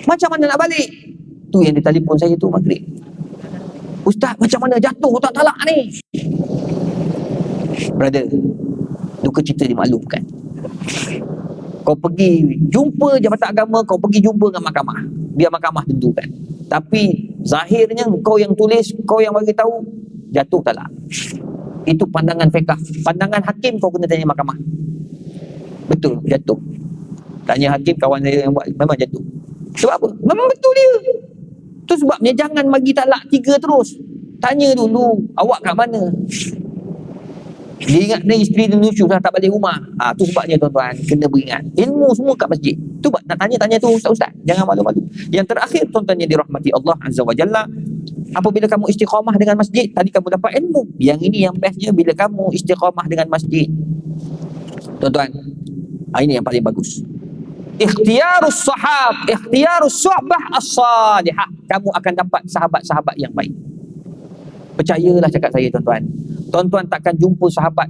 Macam mana nak balik? Tu yang dia telefon saya tu maghrib. Ustaz, macam mana jatuh tak talak ni? Brother, duka cita dimaklumkan. Kau pergi jumpa Jabatan Agama, kau pergi jumpa dengan mahkamah. Biar mahkamah tentukan. Tapi zahirnya kau yang tulis, kau yang bagi tahu jatuh talak. Itu pandangan fiqh. Pandangan hakim kau kena tanya mahkamah. Betul, jatuh. Tanya hakim, kawan saya yang buat, memang jatuh. Sebab apa? Memang betul dia. Tu sebabnya jangan bagi talak 3 terus. Tanya dulu, awak kat mana? Dia ingat dia isteri dia nusyus dah tak balik rumah. Tu sebabnya tuan-tuan kena beringat. Ilmu semua kat masjid. Tu nak tanya tu ustaz-ustaz. Jangan malu-malu. Yang terakhir tuan-tuan yang dirahmati Allah Azza wa Jalla, apabila kamu istiqamah dengan masjid, tadi kamu dapat ilmu. Yang ini yang bestnya bila kamu istiqamah dengan masjid. Tuan-tuan, ini yang paling bagus. Ikhtiyarus sahab, ikhtiyarus suhbah as-salihah. Kamu akan dapat sahabat-sahabat yang baik. Percayalah cakap saya tuan-tuan. Tuan-tuan takkan jumpa sahabat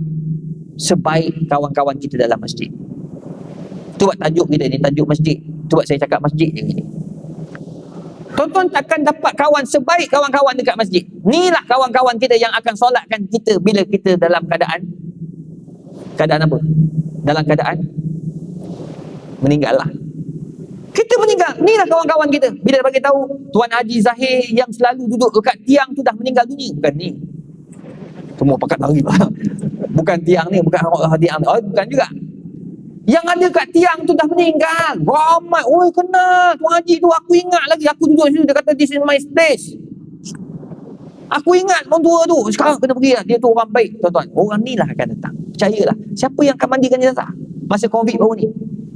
sebaik kawan-kawan kita dalam masjid. Tu buat tajuk kita ni, tajuk masjid. Tu buat saya cakap masjid je ni. Tuan-tuan takkan dapat kawan sebaik kawan-kawan dekat masjid. Inilah kawan-kawan kita yang akan solatkan kita bila kita dalam keadaan apa? Dalam keadaan meninggal lah. Kita meninggal. Inilah kawan-kawan kita. Bila dia bagi tahu Tuan Haji Zahir yang selalu duduk dekat tiang tu dah meninggal dunia. Bukan ni. Semua pakat lari. Bukan tiang ni, bukan tiang ni. Oh, bukan juga. Yang ada kat tiang tu dah meninggal. Ramai. Oi, kenal Tuan Haji tu. Aku ingat lagi. Aku duduk situ. Dia kata this is my place. Aku ingat orang tua tu. Sekarang kena pergi lah. Dia tu orang baik tuan-tuan. Orang ni lah akan datang. Percayalah. Siapa yang akan mandikan jenazah masa COVID baru ni?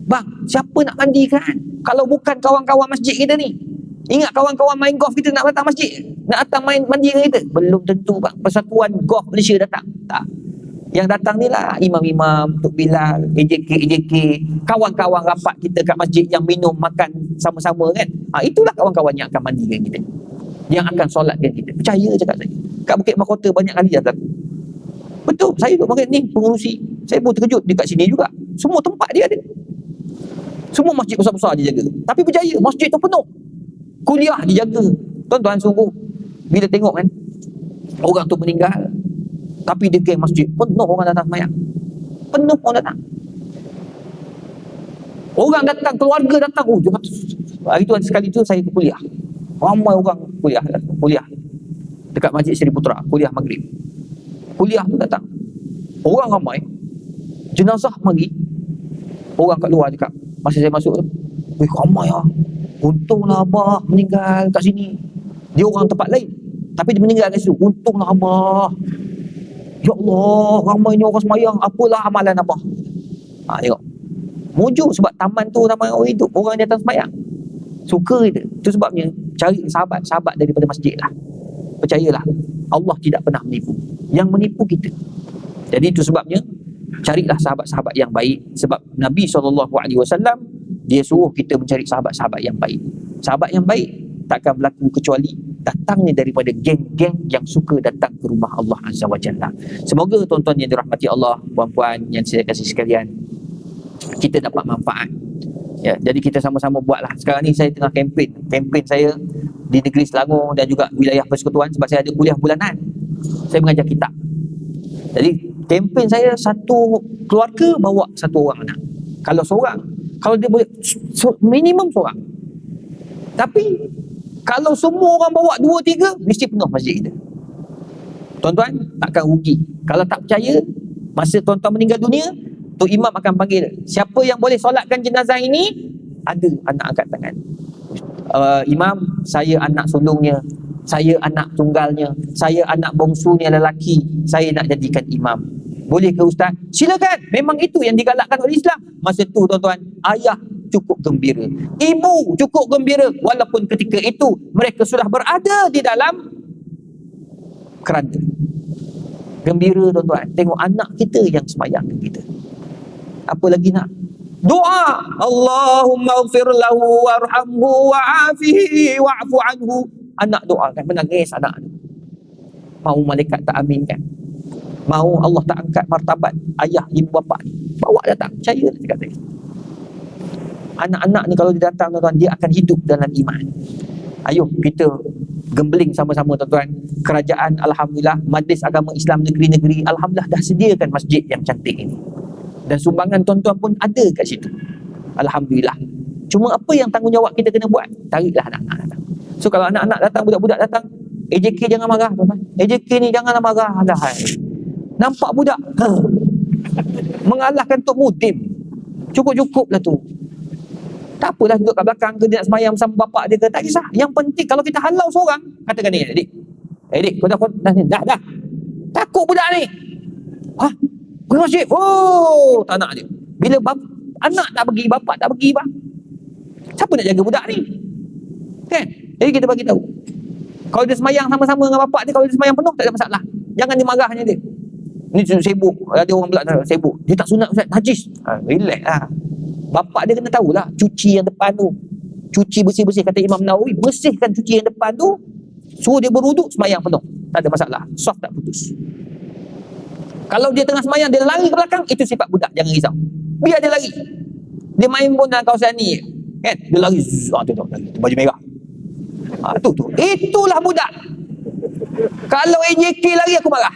Bang, siapa nak mandikan? Kalau bukan kawan-kawan masjid kita ni. Ingat kawan-kawan main golf kita nak datang masjid? Nak datang main mandi dengan kita? Belum tentu bang. Persatuan Golf Malaysia datang. Tak. Yang datang ni lah imam-imam, Tok Bilal, AJK, kawan-kawan rapat kita kat masjid yang minum, makan sama-sama kan. Itulah kawan-kawan yang akan mandikan kita. Yang akan solatkan kita. Percaya cakap saya. Kat Bukit Mahkota banyak kali dah berlaku. Betul. Saya duduk makan ni pengurusi. Saya pun terkejut dekat sini juga. Semua tempat dia ada. Semua masjid besar-besar dia jaga. Tapi percaya, masjid tu penuh. Kuliah dijaga. Tuan-tuan sungguh, bila tengok kan, orang tu meninggal, tapi di geng masjid, penuh orang datang semayang. Penuh orang datang. Orang datang, keluarga datang. Hari tu sekali tu saya ke kuliah. Ramai orang kuliah. Dekat Masjid Seri Putra, kuliah maghrib. Kuliah tu datang. Orang ramai. Jenazah mari. Orang kat luar cakap, masa saya masuk tu, ramai lah. Untunglah abah meninggal kat sini. Dia orang tempat lain, tapi dia meninggal kat situ. Untunglah abah. Ya Allah, ramai ni orang semayang. Apalah amalan abah? Tengok. Mujur sebab taman tu ramai orang hidup. Orang datang semayang. Suka kita. Itu sebabnya cari sahabat-sahabat daripada masjid lah. Percayalah, Allah tidak pernah menipu. Yang menipu kita. Jadi itu sebabnya carilah sahabat-sahabat yang baik. Sebab Nabi SAW, dia suruh kita mencari sahabat-sahabat yang baik. Sahabat yang baik takkan berlaku kecuali datangnya daripada geng-geng yang suka datang ke rumah Allah Azza wa Jalla. Semoga tuan-tuan yang dirahmati Allah, puan-puan yang saya kasih sekalian, kita dapat manfaat. Ya, jadi kita sama-sama buatlah. Sekarang ni saya tengah kempen saya di negeri Selangor dan juga wilayah persekutuan, sebab saya ada kuliah bulanan. Saya mengajar kitab. Jadi kempen saya, satu keluarga bawa satu orang anak. Kalau seorang, kalau dia boleh minimum seorang. Tapi kalau semua orang bawa 2-3, mesti penuh masjid kita. Tuan-tuan, takkan rugi. Kalau tak percaya, Masa tuan-tuan meninggal dunia, tu imam akan panggil, siapa yang boleh solatkan jenazah ini? Ada anak angkat tangan. Imam, saya anak sulungnya, saya anak tunggalnya, saya anak bongsunya lelaki, saya nak jadikan imam. Boleh ke ustaz? Silakan. Memang itu yang digalakkan oleh Islam. Masa tu tuan-tuan, ayah cukup gembira, ibu cukup gembira, walaupun ketika itu mereka sudah berada di dalam keranda. Gembira tuan-tuan, tengok anak kita yang semayang dengan kita. Apa lagi nak? Doa, Allahumma ighfir lahu warhamhu wa'afihi wa'fu anhu. Anak doakan, menangis anak. Mau malaikat tak aminkan, mau Allah tak angkat martabat ayah ibu bapa ni, bawa datang, percaya dia kata. Anak-anak ni kalau dia datang tuan-tuan, dia akan hidup dalam iman. Ayo kita gembling sama-sama tuan-tuan. Kerajaan alhamdulillah, Majlis Agama Islam negeri-negeri alhamdulillah dah sediakan masjid yang cantik ini. Dan sumbangan tuan-tuan pun ada kat situ. Alhamdulillah. Cuma apa yang tanggungjawab kita kena buat? Tariklah anak-anak datang. So kalau anak-anak datang, budak-budak datang, AJK jangan marah tuan-tuan. AJK ni janganlah marah. Alahai. Nampak budak mengalahkan Tok Mutim, cukup-cukup lah tu. Tak apalah duduk kat belakang ke, dia nak semayang bersama bapak dia ke, tak kisah. Yang penting kalau kita halau seorang, katakan ni, adik kau dah takut budak ni, pergi masjid, tak nak dia. Bila anak tak pergi, bapak tak pergi, siapa nak jaga budak ni? Kan? Jadi kita bagi tahu, kalau dia semayang sama-sama dengan bapak dia, kalau dia semayang penuh, tak ada masalah. Jangan dia marahnya dia. Ni sibuk, ada orang pula sibuk, dia tak sunat ustaz, najis. Relax lah. Bapak dia kena tahulah, cuci yang depan tu, cuci bersih-bersih. Kata Imam Nawawi, bersihkan cuci yang depan tu, suruh dia berwuduk, semayang penuh, tak ada masalah, soft tak putus. Kalau dia tengah semayang, dia lari ke belakang, itu sifat budak, jangan risau. Biar dia lari. Dia main pun dalam kawasan ni, kan, dia lari, tu baju merah, tu itulah budak. Kalau AJK lari, aku marah.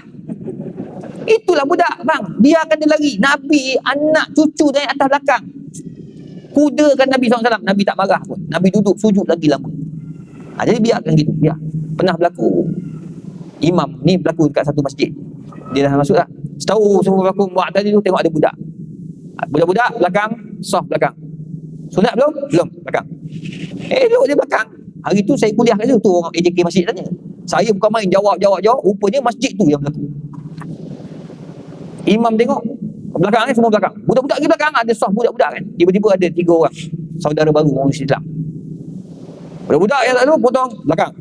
Itulah budak bang, biarkan dia lari. Nabi anak cucu dari atas belakang kudakan Nabi SAW, Nabi tak marah pun, Nabi duduk sujud lagi lama. Jadi biarkan gitu, biar. Pernah berlaku, imam ni berlaku dekat satu masjid, dia dah masuk lah, setahu semua berlaku buat tadi tu, tengok ada budak, budak-budak belakang, soft belakang, sunat belum belakang, elok dia belakang. Hari tu saya kuliah kat situ, tu orang AJK masjid tanya, saya bukan main jawab, rupanya masjid tu yang berlaku. Imam tengok belakang ni, semua belakang, budak-budak lagi belakang, ada soft budak-budak kan, tiba-tiba ada 3 orang saudara baru orang Islam, budak-budak yang tak tahu potong belakang.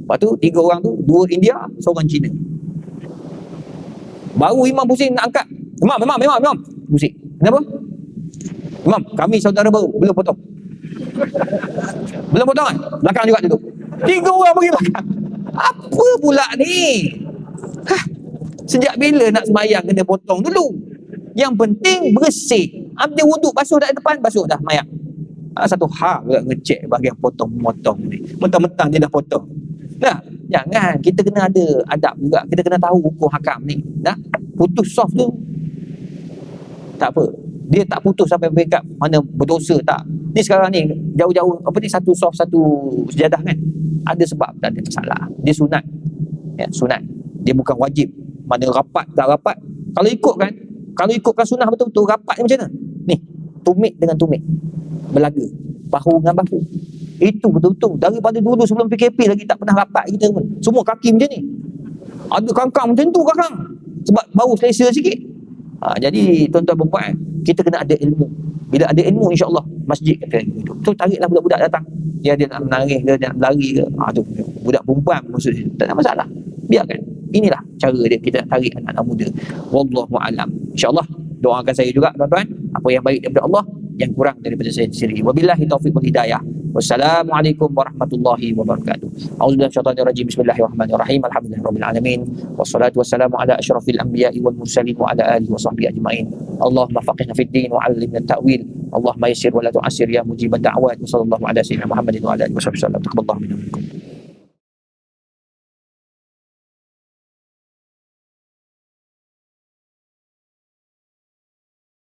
Lepas tu 3 orang tu, 2 India, seorang Cina. Baru imam pusing nak angkat, imam pusing, kenapa? Imam, kami saudara baru, belum potong kan? Belakang juga duduk, 3 orang pergi belakang. Apa pula ni? Sejak bila nak sembahyang kena potong dulu? Yang penting bersih. Ambil wuduk, basuh dah depan, basuh dah mayang. Satu hak pula ngecek bahagian potong-motong ni. Mentang-mentang dia dah potong. Nah, jangan. Kita kena ada adab juga. Kita kena tahu hukum hakam ni. Nah, putus soft tu tak apa. Dia tak putus sampai peringkat mana berdosa, tak. Ni sekarang ni jauh-jauh apa ni, satu soft satu sejadah kan. Ada sebab, tak ada masalah. Dia sunat. Ya, sunat. Dia bukan wajib. Mana rapat tak rapat. Kalau ikutkan sunnah betul-betul, rapat ni macam mana? Ni, tumit dengan tumit, belaga, bahu dengan bahu. Itu betul-betul. Daripada dulu sebelum PKP lagi tak pernah rapat kita pun. Semua kaki macam ni. Ada kangkang macam tu kangkang. Sebab baru selesa sikit. Jadi tuan-tuan perempuan, kita kena ada ilmu. Bila ada ilmu, insya-Allah masjid akan hidup. Tu tariklah budak-budak datang. Dia nak menangis ke, dia nak lari ke. Tu budak perempuan maksudnya. Tak ada masalah. Biarkan. Inilah cara dia, kita nak tarik anak-anak muda. Wallahu a'lam. InsyaAllah doakan saya juga tuan-tuan, apa yang baik daripada Allah, yang kurang daripada saya sendiri. Wabillahi taufiq wal hidayah. Wassalamualaikum warahmatullahi wabarakatuh. A'udzubillahi minasyaitonir rajim. Bismillahirrahmanirrahim. Alhamdulillahirabbil alamin. Wassalatu wassalamu ala asyrafil anbiya'i wal mursalin wa ala alihi wa sahbihi ajma'in. Allahumma faqihna fid din wa 'allimna at-ta'wil. Allahumma yassir wa la tu'assir ya mujibad da'wat. Wassallallahu ala sayyidina Muhammadin wa ala alihi wasallam. Taqabbalallahu minna.